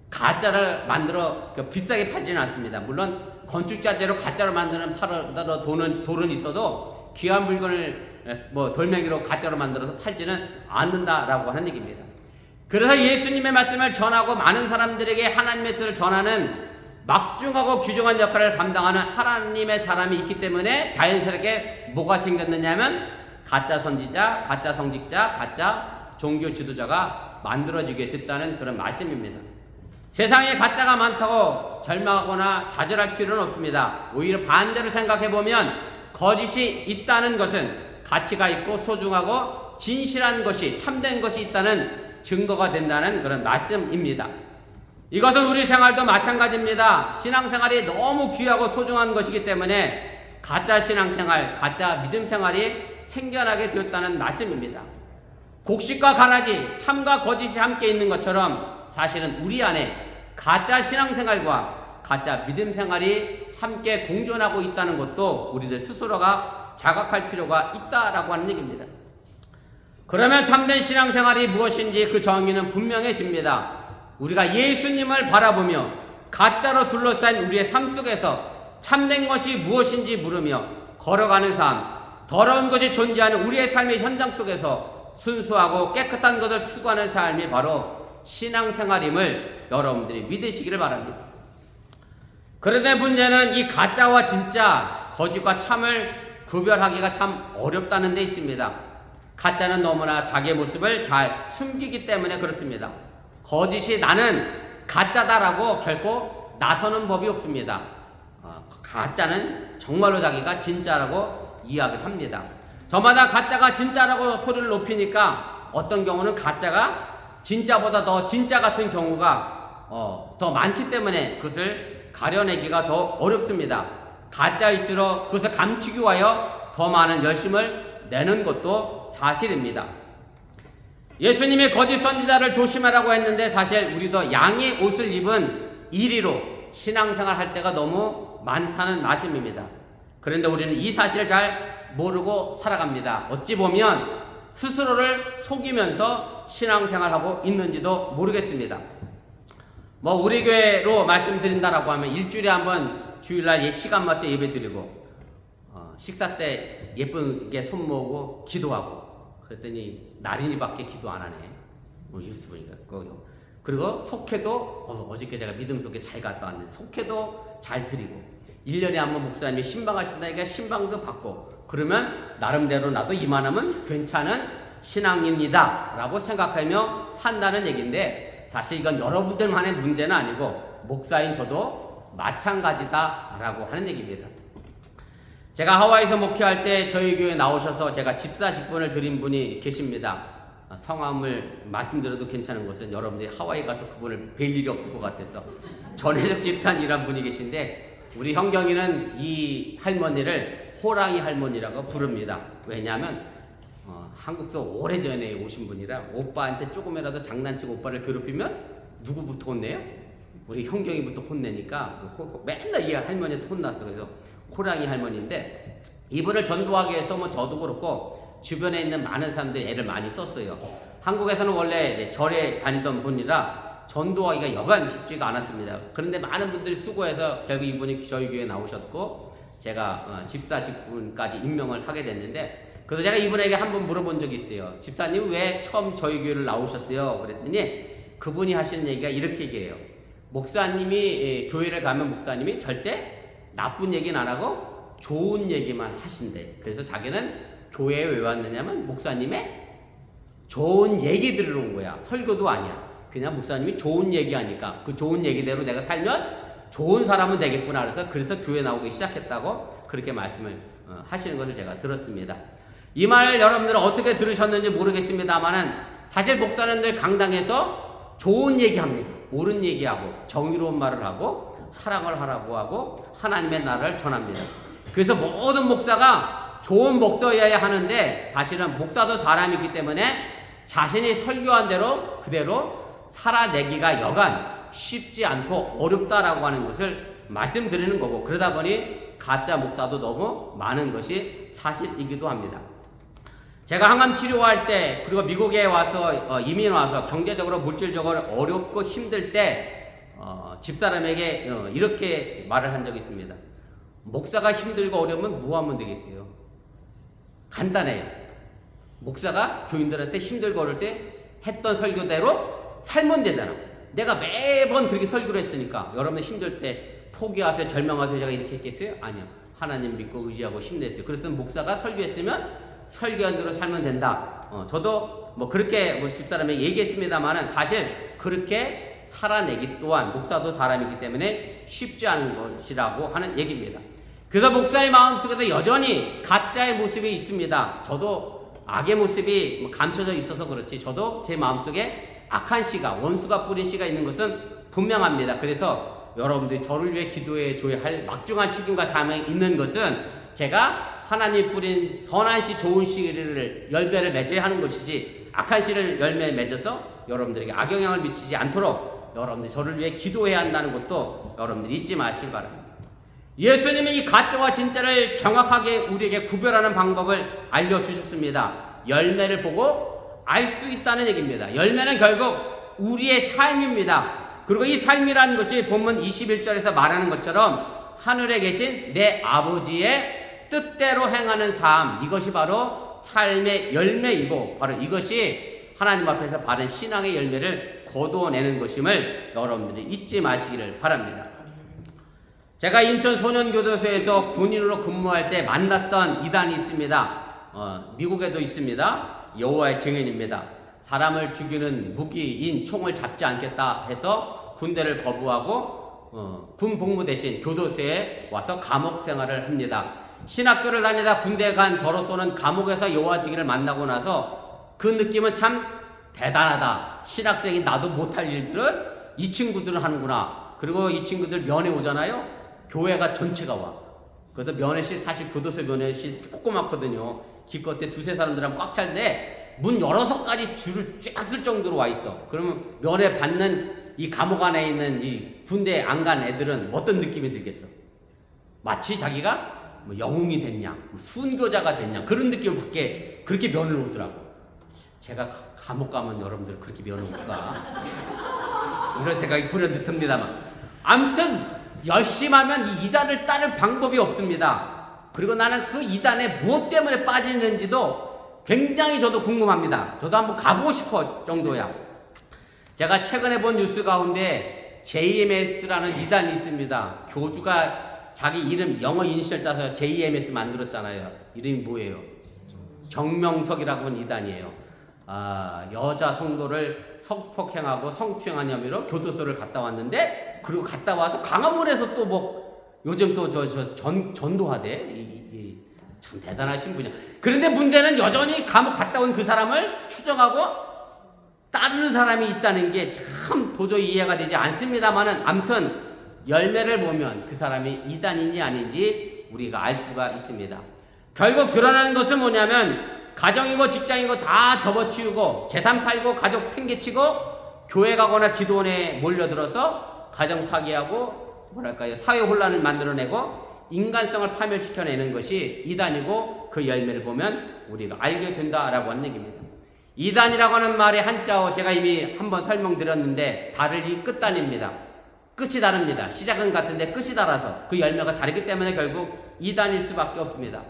가짜를 만들어 비싸게 팔지는 않습니다. 물론 건축자재로 가짜로 만드는 돌은 있어도 귀한 물건을 돌멩이로 가짜로 만들어서 팔지는 않는다라고 하는 얘기입니다. 그래서 예수님의 말씀을 전하고 많은 사람들에게 하나님의 뜻을 전하는 막중하고 귀중한 역할을 감당하는 하나님의 사람이 있기 때문에 자연스럽게 뭐가 생겼느냐면 가짜 선지자, 가짜 성직자, 가짜 종교 지도자가 만들어지게 됐다는 그런 말씀입니다. 세상에 가짜가 많다고 절망하거나 좌절할 필요는 없습니다. 오히려 반대로 생각해보면 거짓이 있다는 것은 가치가 있고 소중하고 진실한 것이, 참된 것이 있다는 증거가 된다는 그런 말씀입니다. 이것은 우리 생활도 마찬가지입니다. 신앙생활이 너무 귀하고 소중한 것이기 때문에 가짜 신앙생활, 가짜 믿음 생활이 생겨나게 되었다는 말씀입니다. 곡식과 가라지, 참과 거짓이 함께 있는 것처럼 사실은 우리 안에 가짜 신앙생활과 가짜 믿음 생활이 함께 공존하고 있다는 것도 우리들 스스로가 자각할 필요가 있다라고 하는 얘기입니다. 그러면 참된 신앙생활이 무엇인지 그 정의는 분명해집니다. 우리가 예수님을 바라보며 가짜로 둘러싼 우리의 삶 속에서 참된 것이 무엇인지 물으며 걸어가는 삶, 더러운 것이 존재하는 우리의 삶의 현장 속에서 순수하고 깨끗한 것을 추구하는 삶이 바로 신앙생활임을 여러분들이 믿으시기를 바랍니다. 그런데 문제는 이 가짜와 진짜, 거짓과 참을 구별하기가 참 어렵다는 데 있습니다. 가짜는 너무나 자기의 모습을 잘 숨기기 때문에 그렇습니다. 거짓이 나는 가짜다라고 결코 나서는 법이 없습니다. 가짜는 정말로 자기가 진짜라고 이야기를 합니다. 저마다 가짜가 진짜라고 소리를 높이니까 어떤 경우는 가짜가 진짜보다 더 진짜 같은 경우가 더 많기 때문에 그것을 가려내기가 더 어렵습니다. 가짜일수록 그것을 감추기 위하여 더 많은 열심을 내는 것도 사실입니다. 예수님이 거짓 선지자를 조심하라고 했는데 사실 우리도 양의 옷을 입은 이리로 신앙생활 할 때가 너무 많다는 말씀입니다. 그런데 우리는 이 사실을 잘 모르고 살아갑니다. 어찌 보면 스스로를 속이면서 신앙생활하고 있는지도 모르겠습니다. 우리 교회로 말씀드린다라고 하면 일주일에 한번 주일날 시간 맞춰 예배 드리고 식사 때 예쁘게 손 모으고 기도하고 그랬더니 나린이밖에 기도 안 하네. 뉴스 보니까. 그리고 속회도 어저께 제가 믿음 속에 잘 갔다 왔는데 속회도 잘 드리고 1년에 한 번 목사님이 신방하신다니까 신방도 받고 그러면 나름대로 나도 이만하면 괜찮은 신앙입니다 라고 생각하며 산다는 얘기인데 사실 이건 여러분들만의 문제는 아니고 목사인 저도 마찬가지다 라고 하는 얘기입니다. 제가 하와이에서 목회할 때 저희 교회에 나오셔서 제가 집사 직분을 드린 분이 계십니다. 성함을 말씀드려도 괜찮은 것은 여러분들이 하와이 가서 그분을 뵐 일이 없을 것 같아서 전혜적 집사님이란 분이 계신데 우리 형경이는 이 할머니를 호랑이 할머니라고 부릅니다. 왜냐하면 한국에서 오래전에 오신 분이라 오빠한테 조금이라도 장난치고 오빠를 괴롭히면 누구부터 혼내요? 우리 형경이부터 혼내니까 맨날 이 할머니한테 혼났어. 그래서 호랑이 할머니인데 이분을 전도하기 위해서 저도 그렇고 주변에 있는 많은 사람들이 애를 많이 썼어요. 한국에서는 원래 절에 다니던 분이라 전도하기가 여간 쉽지가 않았습니다. 그런데 많은 분들이 수고해서 결국 이분이 저희 교회에 나오셨고 제가 집사 직분까지 임명을 하게 됐는데 그래서 제가 이분에게 한번 물어본 적이 있어요. 집사님 왜 처음 저희 교회를 나오셨어요? 그랬더니 그분이 하시는 얘기가 이렇게 얘기해요. 목사님이 교회를 가면 목사님이 절대 나쁜 얘기는 안 하고 좋은 얘기만 하신대. 그래서 자기는 교회에 왜 왔느냐면 목사님의 좋은 얘기 들으러 온 거야. 설교도 아니야. 그냥 목사님이 좋은 얘기 하니까 그 좋은 얘기대로 내가 살면 좋은 사람은 되겠구나. 그래서 교회 나오기 시작했다고 그렇게 말씀을 하시는 것을 제가 들었습니다. 이 말을 여러분들은 어떻게 들으셨는지 모르겠습니다만은 사실 목사는 늘 강당에서 좋은 얘기합니다. 옳은 얘기하고 정의로운 말을 하고 사랑을 하라고 하고 하나님의 나라를 전합니다. 그래서 모든 목사가 좋은 목사여야 하는데 사실은 목사도 사람이기 때문에 자신이 설교한 대로 그대로 살아내기가 여간 쉽지 않고 어렵다라고 하는 것을 말씀드리는 거고 그러다 보니 가짜 목사도 너무 많은 것이 사실이기도 합니다. 제가 항암 치료할 때 그리고 미국에 와서 이민 와서 경제적으로 물질적으로 어렵고 힘들 때 집사람에게 이렇게 말을 한 적이 있습니다. 목사가 힘들고 어려우면 뭐 하면 되겠어요? 간단해요. 목사가 교인들한테 힘들고 어려울 때 했던 설교대로 살면 되잖아. 내가 매번 그렇게 설교를 했으니까 여러분들 힘들 때 포기하세요, 절망하세요 제가 이렇게 했겠어요? 아니요. 하나님 믿고 의지하고 힘냈어요. 그래서 목사가 설교했으면 설교한 대로 살면 된다. 저도 그렇게 집사람에게 얘기했습니다만은 사실 그렇게 살아내기 또한 목사도 사람이기 때문에 쉽지 않은 것이라고 하는 얘기입니다. 그래서 목사의 마음속에도 여전히 가짜의 모습이 있습니다. 저도 악의 모습이 감춰져 있어서 그렇지 저도 제 마음속에 악한 씨가 원수가 뿌린 씨가 있는 것은 분명합니다. 그래서 여러분들이 저를 위해 기도해 줘야 할 막중한 책임과 사명이 있는 것은 제가 하나님 뿌린 선한 씨 좋은 씨를 열매를 맺어야 하는 것이지 악한 씨를 열매 맺어서 여러분들에게 악영향을 미치지 않도록 여러분들이 저를 위해 기도해야 한다는 것도 여러분들이 잊지 마시기 바랍니다. 예수님이 이 가짜와 진짜를 정확하게 우리에게 구별하는 방법을 알려주셨습니다. 열매를 보고 알 수 있다는 얘기입니다. 열매는 결국 우리의 삶입니다. 그리고 이 삶이라는 것이 본문 21절에서 말하는 것처럼 하늘에 계신 내 아버지의 뜻대로 행하는 삶, 이것이 바로 삶의 열매이고 바로 이것이 하나님 앞에서 바른 신앙의 열매를 거두어내는 것임을 여러분들이 잊지 마시기를 바랍니다. 제가 인천 소년교도소에서 군인으로 근무할 때 만났던 이단이 있습니다. 미국에도 있습니다. 여호와의 증인입니다. 사람을 죽이는 무기인 총을 잡지 않겠다 해서 군대를 거부하고 군 복무 대신 교도소에 와서 감옥 생활을 합니다. 신학교를 다니다 군대 간 저로서는 감옥에서 여호와 증인을 만나고 나서 그 느낌은 참 대단하다. 신학생인 나도 못할 일들을 이 친구들은 하는구나. 그리고 이 친구들 면회 오잖아요. 교회가 전체가 와. 그래서 면회실, 사실 교도소 면회실 조그맣거든요. 기껏해 두세 사람들하면 꽉 찰때 문 열어서까지 줄을 쫙 쓸 정도로 와 있어. 그러면 면회 받는 이 감옥 안에 있는 이 군대 안 간 애들은 어떤 느낌이 들겠어? 마치 자기가 뭐 영웅이 됐냐, 뭐 순교자가 됐냐, 그런 느낌을 받게 그렇게 면을 오더라고. 제가 감옥 가면 여러분들 그렇게 면을 올까? 이런 생각이 불현듯 듭니다만. 아무튼 열심히 하면 이 이단을 따를 방법이 없습니다. 그리고 나는 그 이단에 무엇 때문에 빠지는지도 굉장히 저도 궁금합니다. 저도 한번 가보고 싶어 정도야. 제가 최근에 본 뉴스 가운데 JMS라는 이단이 있습니다. 교주가 자기 이름 영어 이니셜 따서 JMS 만들었잖아요. 이름이 뭐예요? 정명석이라고 하는 이단이에요. 여자 성도를 성폭행하고 성추행한 혐의로 교도소를 갔다 왔는데, 그리고 갔다 와서 광화문에서 또 뭐 요즘 또 전도하대. 참 대단하신 분이야. 그런데 문제는 여전히 감옥 갔다 온 그 사람을 추정하고 따르는 사람이 있다는 게 참 도저히 이해가 되지 않습니다만은, 아무튼 열매를 보면 그 사람이 이단인지 아닌지 우리가 알 수가 있습니다. 결국 드러나는 것은 뭐냐면, 가정이고 직장이고 다 접어치우고 재산 팔고 가족 팽개치고 교회 가거나 기도원에 몰려들어서 가정 파괴하고 뭐랄까요, 사회 혼란을 만들어내고 인간성을 파멸시켜내는 것이 이단이고, 그 열매를 보면 우리가 알게 된다라고 하는 얘기입니다. 이단이라고 하는 말의 한자어 제가 이미 한번 설명드렸는데 다르리 끝단입니다. 끝이 다릅니다. 시작은 같은데 끝이 달라서 그 열매가 다르기 때문에 결국 이단일 수밖에 없습니다.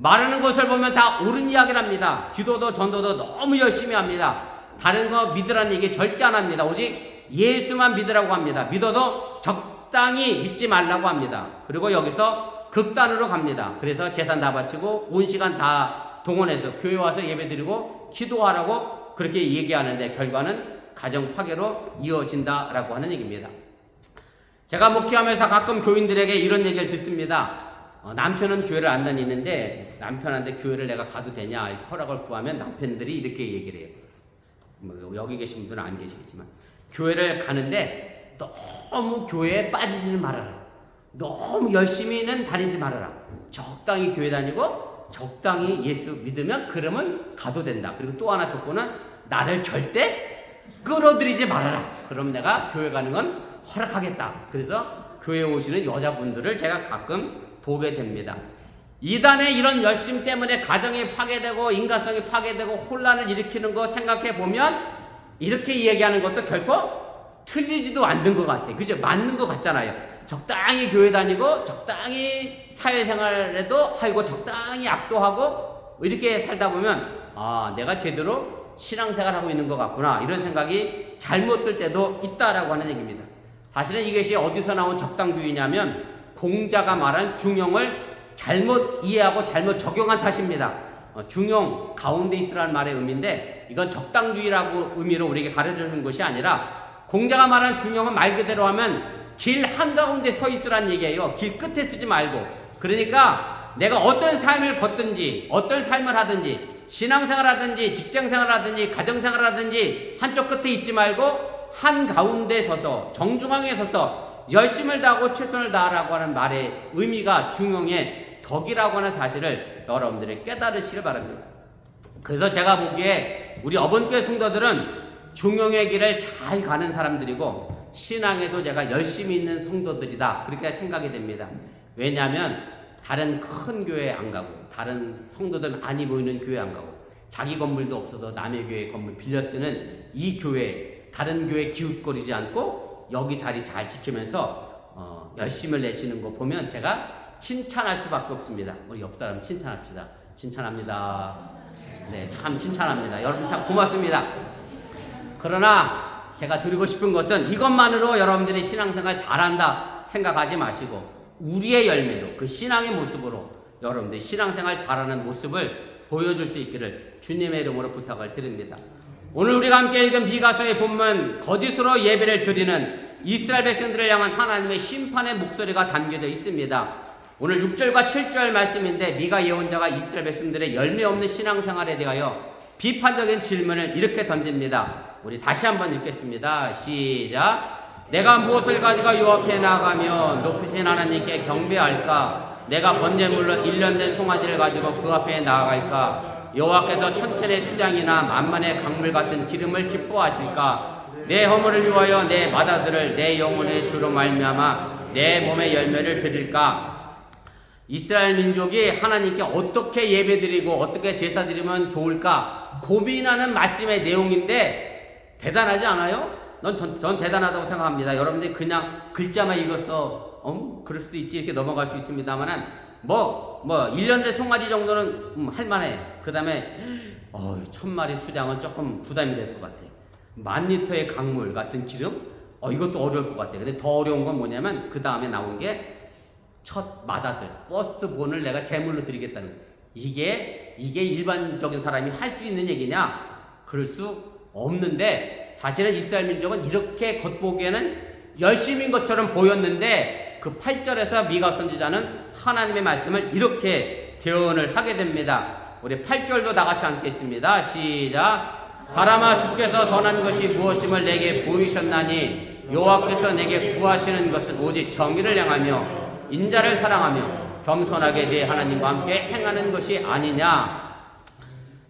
말하는 것을 보면 다 옳은 이야기를 합니다. 기도도 전도도 너무 열심히 합니다. 다른 거 믿으라는 얘기 절대 안 합니다. 오직 예수만 믿으라고 합니다. 믿어도 적당히 믿지 말라고 합니다. 그리고 여기서 극단으로 갑니다. 그래서 재산 다 바치고 온 시간 다 동원해서 교회 와서 예배드리고 기도하라고 그렇게 얘기하는데 결과는 가정 파괴로 이어진다라고 하는 얘기입니다. 제가 목회하면서 가끔 교인들에게 이런 얘기를 듣습니다. 남편은 교회를 안 다니는데 남편한테 교회를 내가 가도 되냐 허락을 구하면 남편들이 이렇게 얘기를 해요. 뭐 여기 계신 분들은 안 계시겠지만, 교회를 가는데 너무 교회에 빠지지 말아라. 너무 열심히는 다니지 말아라. 적당히 교회 다니고 적당히 예수 믿으면 그러면 가도 된다. 그리고 또 하나 조건은 나를 절대 끌어들이지 말아라. 그럼 내가 교회 가는 건 허락하겠다. 그래서 교회에 오시는 여자분들을 제가 가끔 보게 됩니다. 이단의 이런 열심 때문에 가정이 파괴되고 인간성이 파괴되고 혼란을 일으키는 거 생각해 보면 이렇게 얘기하는 것도 결코 틀리지도 않는 것 같아요. 그죠? 맞는 것 같잖아요. 적당히 교회 다니고 적당히 사회생활에도 하고 적당히 악도하고 이렇게 살다 보면 내가 제대로 신앙생활하고 있는 것 같구나, 이런 생각이 잘못 들 때도 있다라고 하는 얘기입니다. 사실은 이것이 어디서 나온 적당주의냐면 공자가 말한 중용을 잘못 이해하고 잘못 적용한 탓입니다. 중용, 가운데 있으라는 말의 의미인데 이건 적당주의라고 의미로 우리에게 가르쳐주는 것이 아니라, 공자가 말한 중용은 말 그대로 하면 길 한가운데 서 있으라는 얘기예요. 길 끝에 쓰지 말고. 그러니까 내가 어떤 삶을 걷든지 어떤 삶을 하든지 신앙생활 하든지 직장생활 하든지 가정생활 하든지 한쪽 끝에 있지 말고 한가운데 서서 정중앙에 서서 열심을 다하고 최선을 다하라고 하는 말의 의미가 중용의 덕이라고 하는 사실을 여러분들이 깨달으시길 바랍니다. 그래서 제가 보기에 우리 어본교회 성도들은 중용의 길을 잘 가는 사람들이고 신앙에도 제가 열심히 있는 성도들이다, 그렇게 생각이 됩니다. 왜냐하면 다른 큰 교회 안 가고 다른 성도들 많이 모이는 교회 안 가고 자기 건물도 없어도 남의 교회 건물 빌려 쓰는 이 교회, 다른 교회 기웃거리지 않고 여기 자리 잘 지키면서 열심을 내시는 거 보면 제가 칭찬할 수밖에 없습니다. 우리 옆 사람 칭찬합시다. 칭찬합니다. 네, 참 칭찬합니다. 여러분 참 고맙습니다. 그러나 제가 드리고 싶은 것은 이것만으로 여러분들이 신앙생활 잘한다 생각하지 마시고 우리의 열매로, 그 신앙의 모습으로 여러분들이 신앙생활 잘하는 모습을 보여줄 수 있기를 주님의 이름으로 부탁을 드립니다. 오늘 우리가 함께 읽은 미가서의 본문, 거짓으로 예배를 드리는 이스라엘 백성들을 향한 하나님의 심판의 목소리가 담겨져 있습니다. 오늘 6절과 7절 말씀인데 미가 예언자가 이스라엘 백성들의 열매 없는 신앙생활에 대하여 비판적인 질문을 이렇게 던집니다. 우리 다시 한번 읽겠습니다. 시작. 내가 무엇을 가지고 요 앞에 나가며 높으신 하나님께 경배할까? 내가 번제물로 1년 된 송아지를 가지고 그 앞에 나아갈까? 여호와께서 천천의 수장이나 만만의 강물 같은 기름을 기뻐하실까? 내 허물을 위하여 내 마다들을 내 영혼의 주로 말미암아 내 몸의 열매를 드릴까? 이스라엘 민족이 하나님께 어떻게 예배드리고 어떻게 제사 드리면 좋을까 고민하는 말씀의 내용인데 대단하지 않아요? 전 대단하다고 생각합니다. 여러분들이 그냥 글자만 읽었어 그럴 수도 있지 이렇게 넘어갈 수 있습니다만은 뭐 1년 된 송아지 정도는 할만해. 그 다음에 1000마리 수량은 조금 부담이 될 것 같아. 10,000리터의 강물 같은 기름 이것도 어려울 것 같아. 근데 더 어려운 건 뭐냐면 그 다음에 나온 게 첫 마다들 퍼스트본을 내가 제물로 드리겠다는 거야. 이게 일반적인 사람이 할 수 있는 얘기냐? 그럴 수 없는데 사실은 이스라엘 민족은 이렇게 겉보기에는 열심인 것처럼 보였는데 그 8절에서 미가 선지자는 하나님의 말씀을 이렇게 대언을 하게 됩니다. 우리 8절도 다 같이 읽겠습니다. 시작. 사람아 주께서 선한 것이 무엇임을 내게 보이셨나니 여호와께서 내게 구하시는 것은 오직 정의를 향하며 인자를 사랑하며 겸손하게 네 하나님과 함께 행하는 것이 아니냐.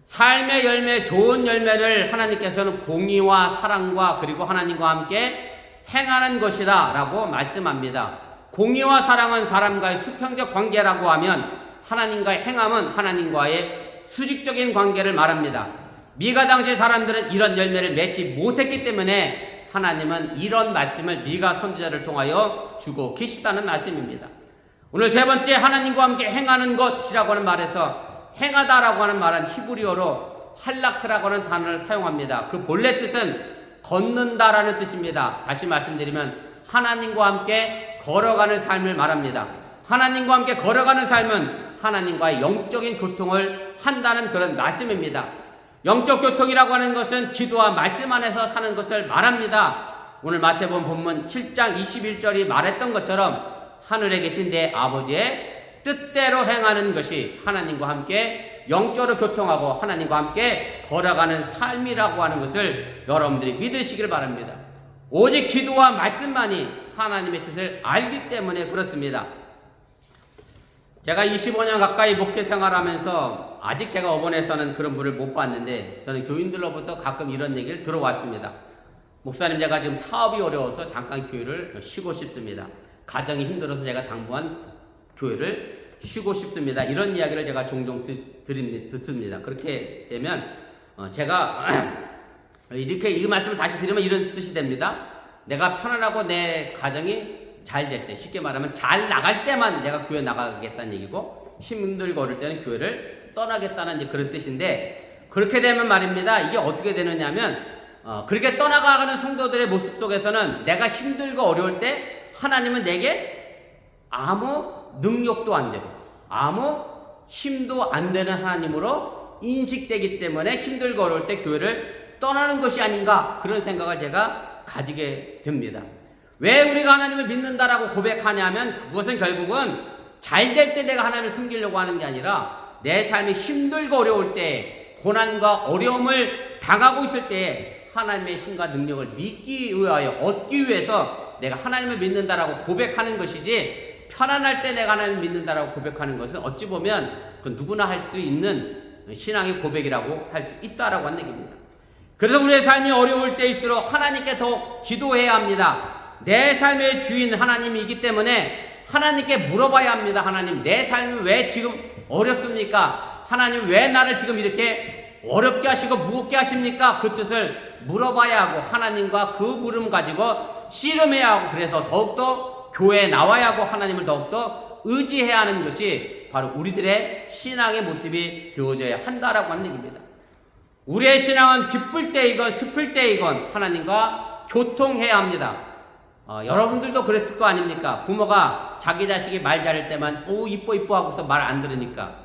삶의 열매, 좋은 열매를 하나님께서는 공의와 사랑과 그리고 하나님과 함께 행하는 것이다 라고 말씀합니다. 공의와 사랑은 사람과의 수평적 관계라고 하면 하나님과의 행함은 하나님과의 수직적인 관계를 말합니다. 미가 당시 사람들은 이런 열매를 맺지 못했기 때문에 하나님은 이런 말씀을 미가 선지자를 통하여 주고 계시다는 말씀입니다. 오늘 세 번째 하나님과 함께 행하는 것이라고 하는 말에서 행하다라고 하는 말은 히브리어로 할라크라고 하는 단어를 사용합니다. 그 본래 뜻은 걷는다라는 뜻입니다. 다시 말씀드리면 하나님과 함께 걸어가는 삶을 말합니다. 하나님과 함께 걸어가는 삶은 하나님과의 영적인 교통을 한다는 그런 말씀입니다. 영적 교통이라고 하는 것은 기도와 말씀 안에서 사는 것을 말합니다. 오늘 마태복음 본문 7장 21절이 말했던 것처럼 하늘에 계신 내 아버지의 뜻대로 행하는 것이 하나님과 함께 영적으로 교통하고 하나님과 함께 걸어가는 삶이라고 하는 것을 여러분들이 믿으시길 바랍니다. 오직 기도와 말씀만이 하나님의 뜻을 알기 때문에 그렇습니다. 제가 25년 가까이 목회 생활하면서 아직 제가 어번에서는 그런 분을 못 봤는데 저는 교인들로부터 가끔 이런 얘기를 들어왔습니다. 목사님, 제가 지금 사업이 어려워서 잠깐 교회를 쉬고 싶습니다. 가정이 힘들어서 제가 당분간 교회를 쉬고 싶습니다. 이런 이야기를 제가 종종 듣습니다. 그렇게 되면 제가 이렇게 이 말씀을 다시 드리면 이런 뜻이 됩니다. 내가 편안하고 내 가정이 잘 될 때, 쉽게 말하면 잘 나갈 때만 내가 교회 나가겠다는 얘기고 힘들고 어릴 때는 교회를 떠나겠다는 이제 그런 뜻인데, 그렇게 되면 말입니다. 이게 어떻게 되느냐면 그렇게 떠나가는 성도들의 모습 속에서는 내가 힘들고 어려울 때 하나님은 내게 아무 능력도 안 되고 아무 힘도 안 되는 하나님으로 인식되기 때문에 힘들고 어려울 때 교회를 떠나는 것이 아닌가, 그런 생각을 제가 가지게 됩니다. 왜 우리가 하나님을 믿는다라고 고백하냐면 그것은 결국은 잘 될 때 내가 하나님을 섬기려고 하는 게 아니라 내 삶이 힘들고 어려울 때, 고난과 어려움을 당하고 있을 때 하나님의 힘과 능력을 믿기 위하여, 얻기 위해서 내가 하나님을 믿는다라고 고백하는 것이지, 편안할 때 내가 하나님을 믿는다라고 고백하는 것은 어찌 보면 그 누구나 할 수 있는 신앙의 고백이라고 할 수 있다라고 하는 얘기입니다. 그래서 우리의 삶이 어려울 때일수록 하나님께 더 기도해야 합니다. 내 삶의 주인 하나님이기 때문에 하나님께 물어봐야 합니다. 하나님, 내 삶이 왜 지금 어렵습니까? 하나님, 왜 나를 지금 이렇게 어렵게 하시고 무겁게 하십니까? 그 뜻을 물어봐야 하고 하나님과 그 물음 가지고 씨름해야 하고, 그래서 더욱더 교회에 나와야 하고 하나님을 더욱더 의지해야 하는 것이 바로 우리들의 신앙의 모습이 되어져야 한다라고 하는 얘기입니다. 우리의 신앙은 기쁠 때이건 슬플 때이건 하나님과 교통해야 합니다. 여러분들도 그랬을 거 아닙니까? 부모가 자기 자식이 말 잘할 때만 이뻐 하고서 말 안 들으니까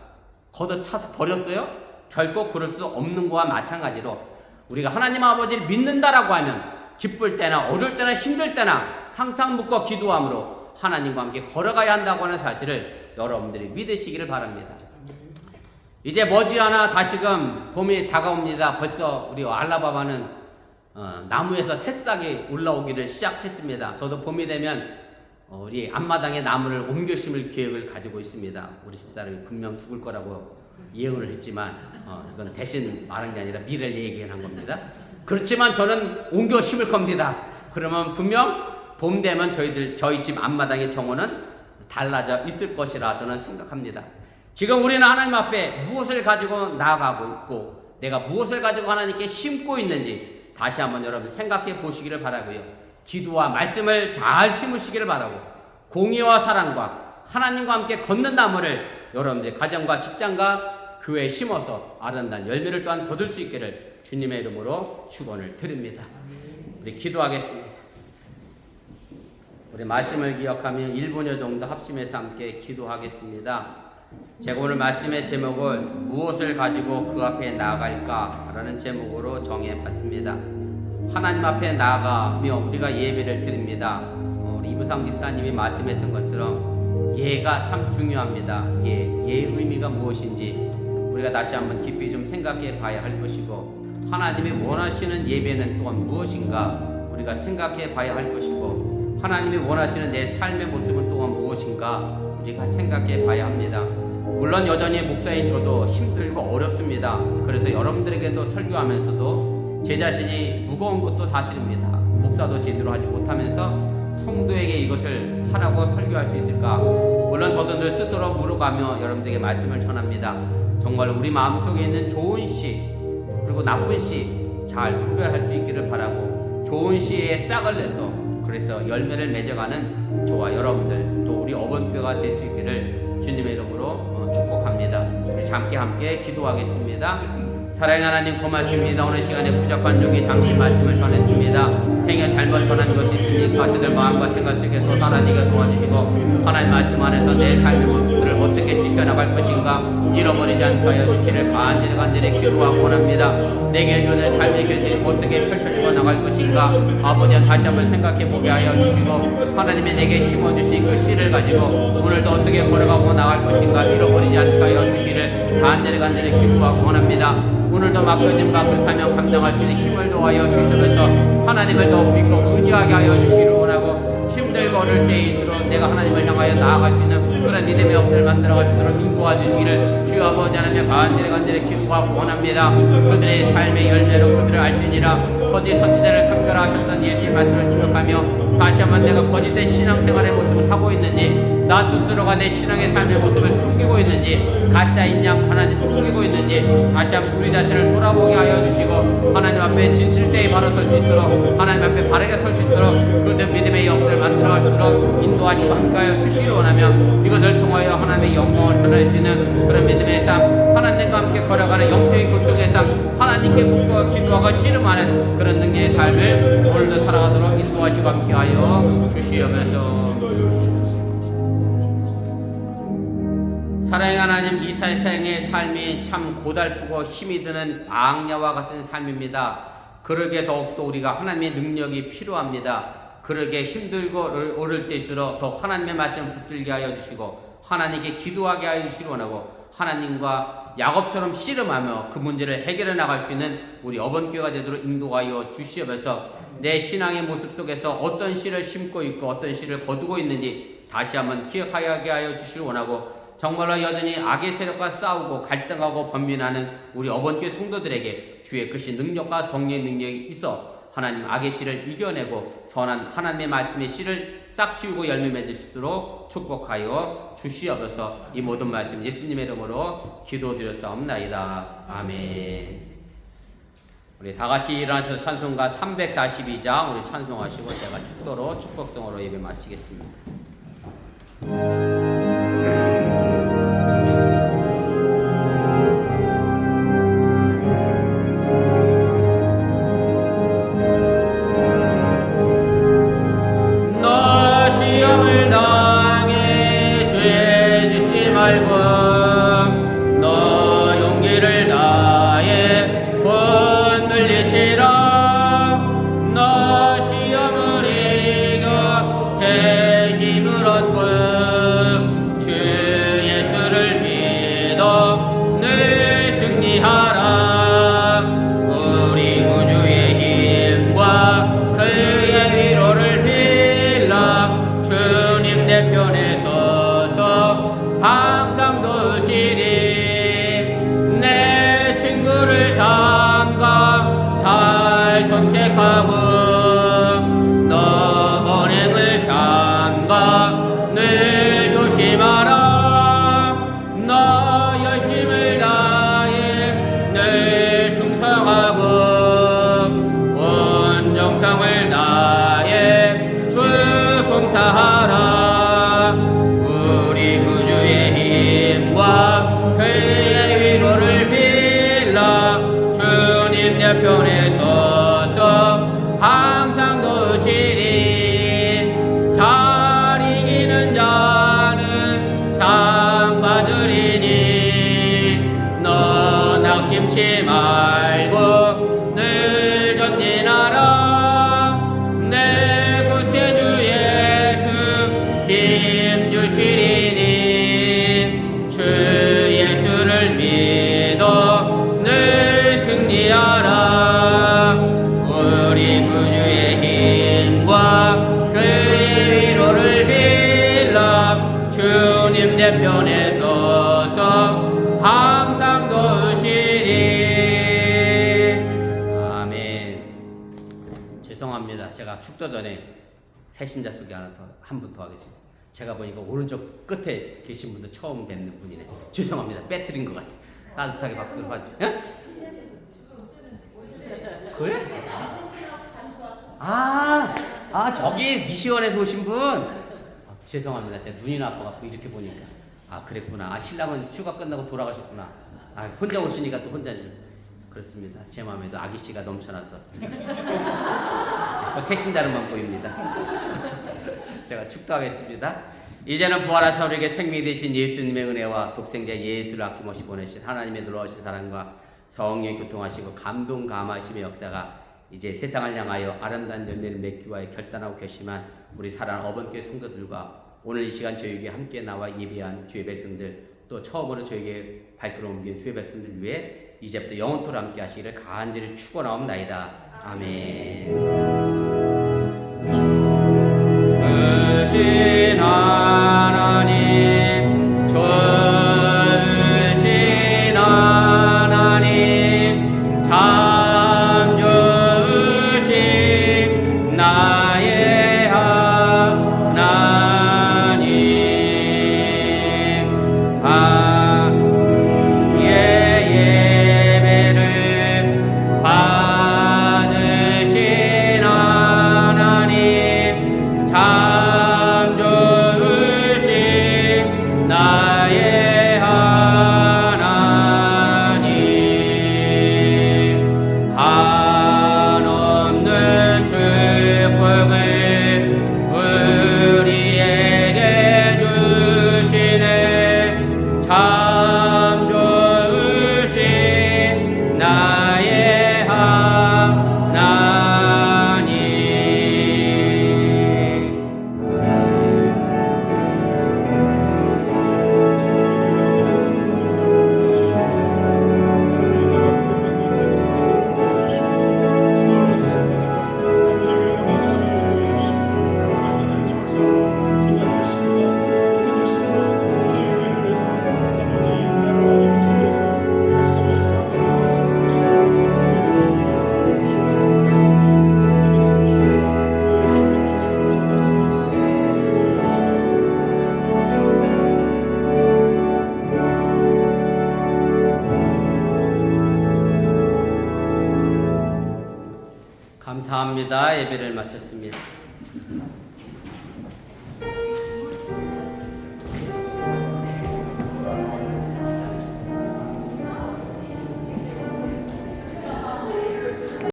걷어차서 버렸어요? 결코 그럴 수 없는 거와 마찬가지로 우리가 하나님 아버지를 믿는다라고 하면 기쁠 때나 어려울 때나 힘들 때나 항상 묻고 기도함으로 하나님과 함께 걸어가야 한다고 하는 사실을 여러분들이 믿으시기를 바랍니다. 이제 머지않아 다시금 봄이 다가옵니다. 벌써 우리 알라바마는 나무에서 새싹이 올라오기를 시작했습니다. 저도 봄이 되면 우리 앞마당에 나무를 옮겨 심을 계획을 가지고 있습니다. 우리 집사람이 분명 죽을 거라고 예언을 했지만 이건 대신 말한 게 아니라 미래를 얘기한 겁니다. 그렇지만 저는 옮겨 심을 겁니다. 그러면 분명 봄 되면 저희 집 앞마당의 정원은 달라져 있을 것이라 저는 생각합니다. 지금 우리는 하나님 앞에 무엇을 가지고 나아가고 있고 내가 무엇을 가지고 하나님께 심고 있는지 다시 한번 여러분 생각해 보시기를 바라고요. 기도와 말씀을 잘 심으시기를 바라고 공의와 사랑과 하나님과 함께 걷는 나무를 여러분들 가정과 직장과 교회에 심어서 아름다운 열매를 또한 거둘 수 있기를 주님의 이름으로 축원을 드립니다. 우리 기도하겠습니다. 우리 말씀을 기억하며 1분여 정도 합심해서 함께 기도하겠습니다. 제가 오늘 말씀의 제목을 무엇을 가지고 그 앞에 나아갈까 라는 제목으로 정해봤습니다. 하나님 앞에 나아가며 우리가 예배를 드립니다. 우리 이부상 집사님이 말씀했던 것처럼 예가 참 중요합니다. 예의 의미가 무엇인지 우리가 다시 한번 깊이 좀 생각해 봐야 할 것이고 하나님이 원하시는 예배는 또한 무엇인가 우리가 생각해 봐야 할 것이고 하나님이 원하시는 내 삶의 모습은 또한 무엇인가 우리가 생각해 봐야 합니다. 물론 여전히 목사인 저도 힘들고 어렵습니다. 그래서 여러분들에게도 설교하면서도 제 자신이 무거운 것도 사실입니다. 목사도 제대로 하지 못하면서 성도에게 이것을 하라고 설교할 수 있을까? 물론 저도 늘 스스로 물어가며 여러분들에게 말씀을 전합니다. 정말 우리 마음속에 있는 좋은 씨 그리고 나쁜 씨 잘 구별할 수 있기를 바라고 좋은 씨에 싹을 내서 그래서 열매를 맺어가는 저와 여러분들 또 우리 어번교회가 될 수 있기를 주님의 이름으로 축복합니다. 우리 함께 기도하겠습니다. 사랑의 하나님 고맙습니다. 오늘 시간에 부족한 용기 잠시 말씀을 전했습니다. 행여 잘못 전한 것이 있으니까 저들 마음과 생각 속에서 살아내게 도와주시고 하나님 말씀 안에서 내 삶의 모습을 어떻게 지켜나갈 것인가 잃어버리지 않게 하여 주시를 간절히 기도하고 원합니다. 내게 주는 삶의 길들이 어떻게 펼쳐지고 나갈 것인가 아버지 다시 한번 생각해 보게 하여 주시고 하나님이 내게 심어주신 그 씨를 가지고 오늘도 어떻게 걸어가고 나갈 것인가 잃어버리지 않게 하여 주시를 간절히 기도하고 원합니다. 오늘도 맡겨진 그 사명 감당할 수 있는 힘을 도하여 주시면서 하나님을 더 믿고 의지하게 하여 주시기를 원하고 힘들고 어릴 때일수록 내가 하나님을 향하여 나아갈 수 있는 그런 믿음의 업을 만들어갈 수 있도록 인도해 주시기를 주여 아버지 하나님 간절히 기도하고 원합니다. 그들의 삶의 열매로 그들을 알지니라 거짓 선지자를 상별하셨던 예수의 말씀을 기억하며 다시 한번 내가 거짓된 신앙생활의 모습을 하고 있는지 나 스스로가 내 신앙의 삶의 모습을 숨기고 있는지 가짜인 양 하나님을 숨기고 있는지 다시 한번 우리 자신을 돌아보게 하여 주시고 하나님 앞에 진실되이 바로 설 수 있도록 하나님 앞에 바르게 설 수 있도록 그들 믿음의 영혼을 만들어갈 수 있도록 인도하시고 함께하여 주시기를 원하며 이것을 통하여 하나님의 영광을 드러낼 수 있는 그런 믿음의 삶 하나님과 함께 걸어가는 영적인 고통의 삶 하나님께 묻고 기도하고 씨름하는 그런 능력의 삶을 오늘도 살아가도록 인도하시고 함께하여 주시옵소서. 사랑의 하나님 이 세상의 삶이 참 고달프고 힘이 드는 광야와 같은 삶입니다. 그러게 더욱더 우리가 하나님의 능력이 필요합니다. 그러게 힘들고 어릴 때일수록 더 하나님의 말씀을 붙들게 하여 주시고 하나님께 기도하게 하여 주시기 원하고 하나님과 야곱처럼 씨름하며 그 문제를 해결해 나갈 수 있는 우리 어번교회가 되도록 인도하여 주시옵소서. 내 신앙의 모습 속에서 어떤 씨를 심고 있고 어떤 씨를 거두고 있는지 다시 한번 기억하게 하여 주시기 원하고 정말로 여전히 악의 세력과 싸우고 갈등하고 번민하는 우리 어번교회 성도들에게 주의 크신 능력과 성령의 능력이 있어 하나님 악의 씨를 이겨내고 선한 하나님의 말씀의 씨를 싹 틔우고 열매 맺을 수 있도록 축복하여 주시옵소서. 이 모든 말씀 예수님의 이름으로 기도드렸사옵나이다. 아멘. 우리 다같이 일어나서 찬송가 342장 우리 찬송하시고 제가 축도로 축복성으로 예배 마치겠습니다. 너 시험을 이겨 새 힘 내 편에 서서 항상 도우시리. 잘 이기는 자는 상 받으리니. 너 낙심치 말고 늘 전진하라. 내 구세주 예수 힘 주시리니. 주 예수를 믿어 늘 승리하라. 우리 구주의 힘과 그의 위로를 빌라. 주님 내 편에 서서 항상 도우시리. 아멘. 죄송합니다. 제가 축도 전에 새신자 소개 하나 더, 한 분 더 하겠습니다. 제가 보니까 오른쪽 끝에 계신 분도 처음 뵙는 분이네. 죄송합니다. 빼뜨린 것 같아. 따뜻하게 박수를 받으세요. 그래? 저기 미시원에서 오신 분. 죄송합니다. 제가 눈이 나빠갖고 이렇게 보니까. 그랬구나. 신랑은 휴가 끝나고 돌아가셨구나. 혼자 오시니까 또 혼자지. 그렇습니다. 제 마음에도 아기씨가 넘쳐나서 자꾸 새신자로만 보입니다. 제가 축도하겠습니다. 이제는 부활하사 우리에게 생명이 되신 예수님의 은혜와 독생자 예수를 아낌없이 보내신 하나님의 놀라우신 사랑과 성령의 교통하시고 감동 감하심의 역사가 이제 세상을 향하여 아름다운 열매를 맺기 위하여 결단하고 결심한 우리 사랑하는 어번교회 성도들과 오늘 이 시간 저에게 함께 나와 예배한 주의 백성들, 또 처음으로 저에게 발걸음 옮긴 주의 백성들 위해 이제부터 영원토록 함께 하시기를 간절히 축원하옵나이다. 아멘. 크신 하나님, 좋으신 하나님, 참 좋으신 나의 하나님. 예배를 받으신 하나님, 참 좋으신 나의 하나님. 한없는 축복을 우리에게 주시네. 참 좋으신 나의 하나님. 감사합니다. 예배를 마쳤습니다.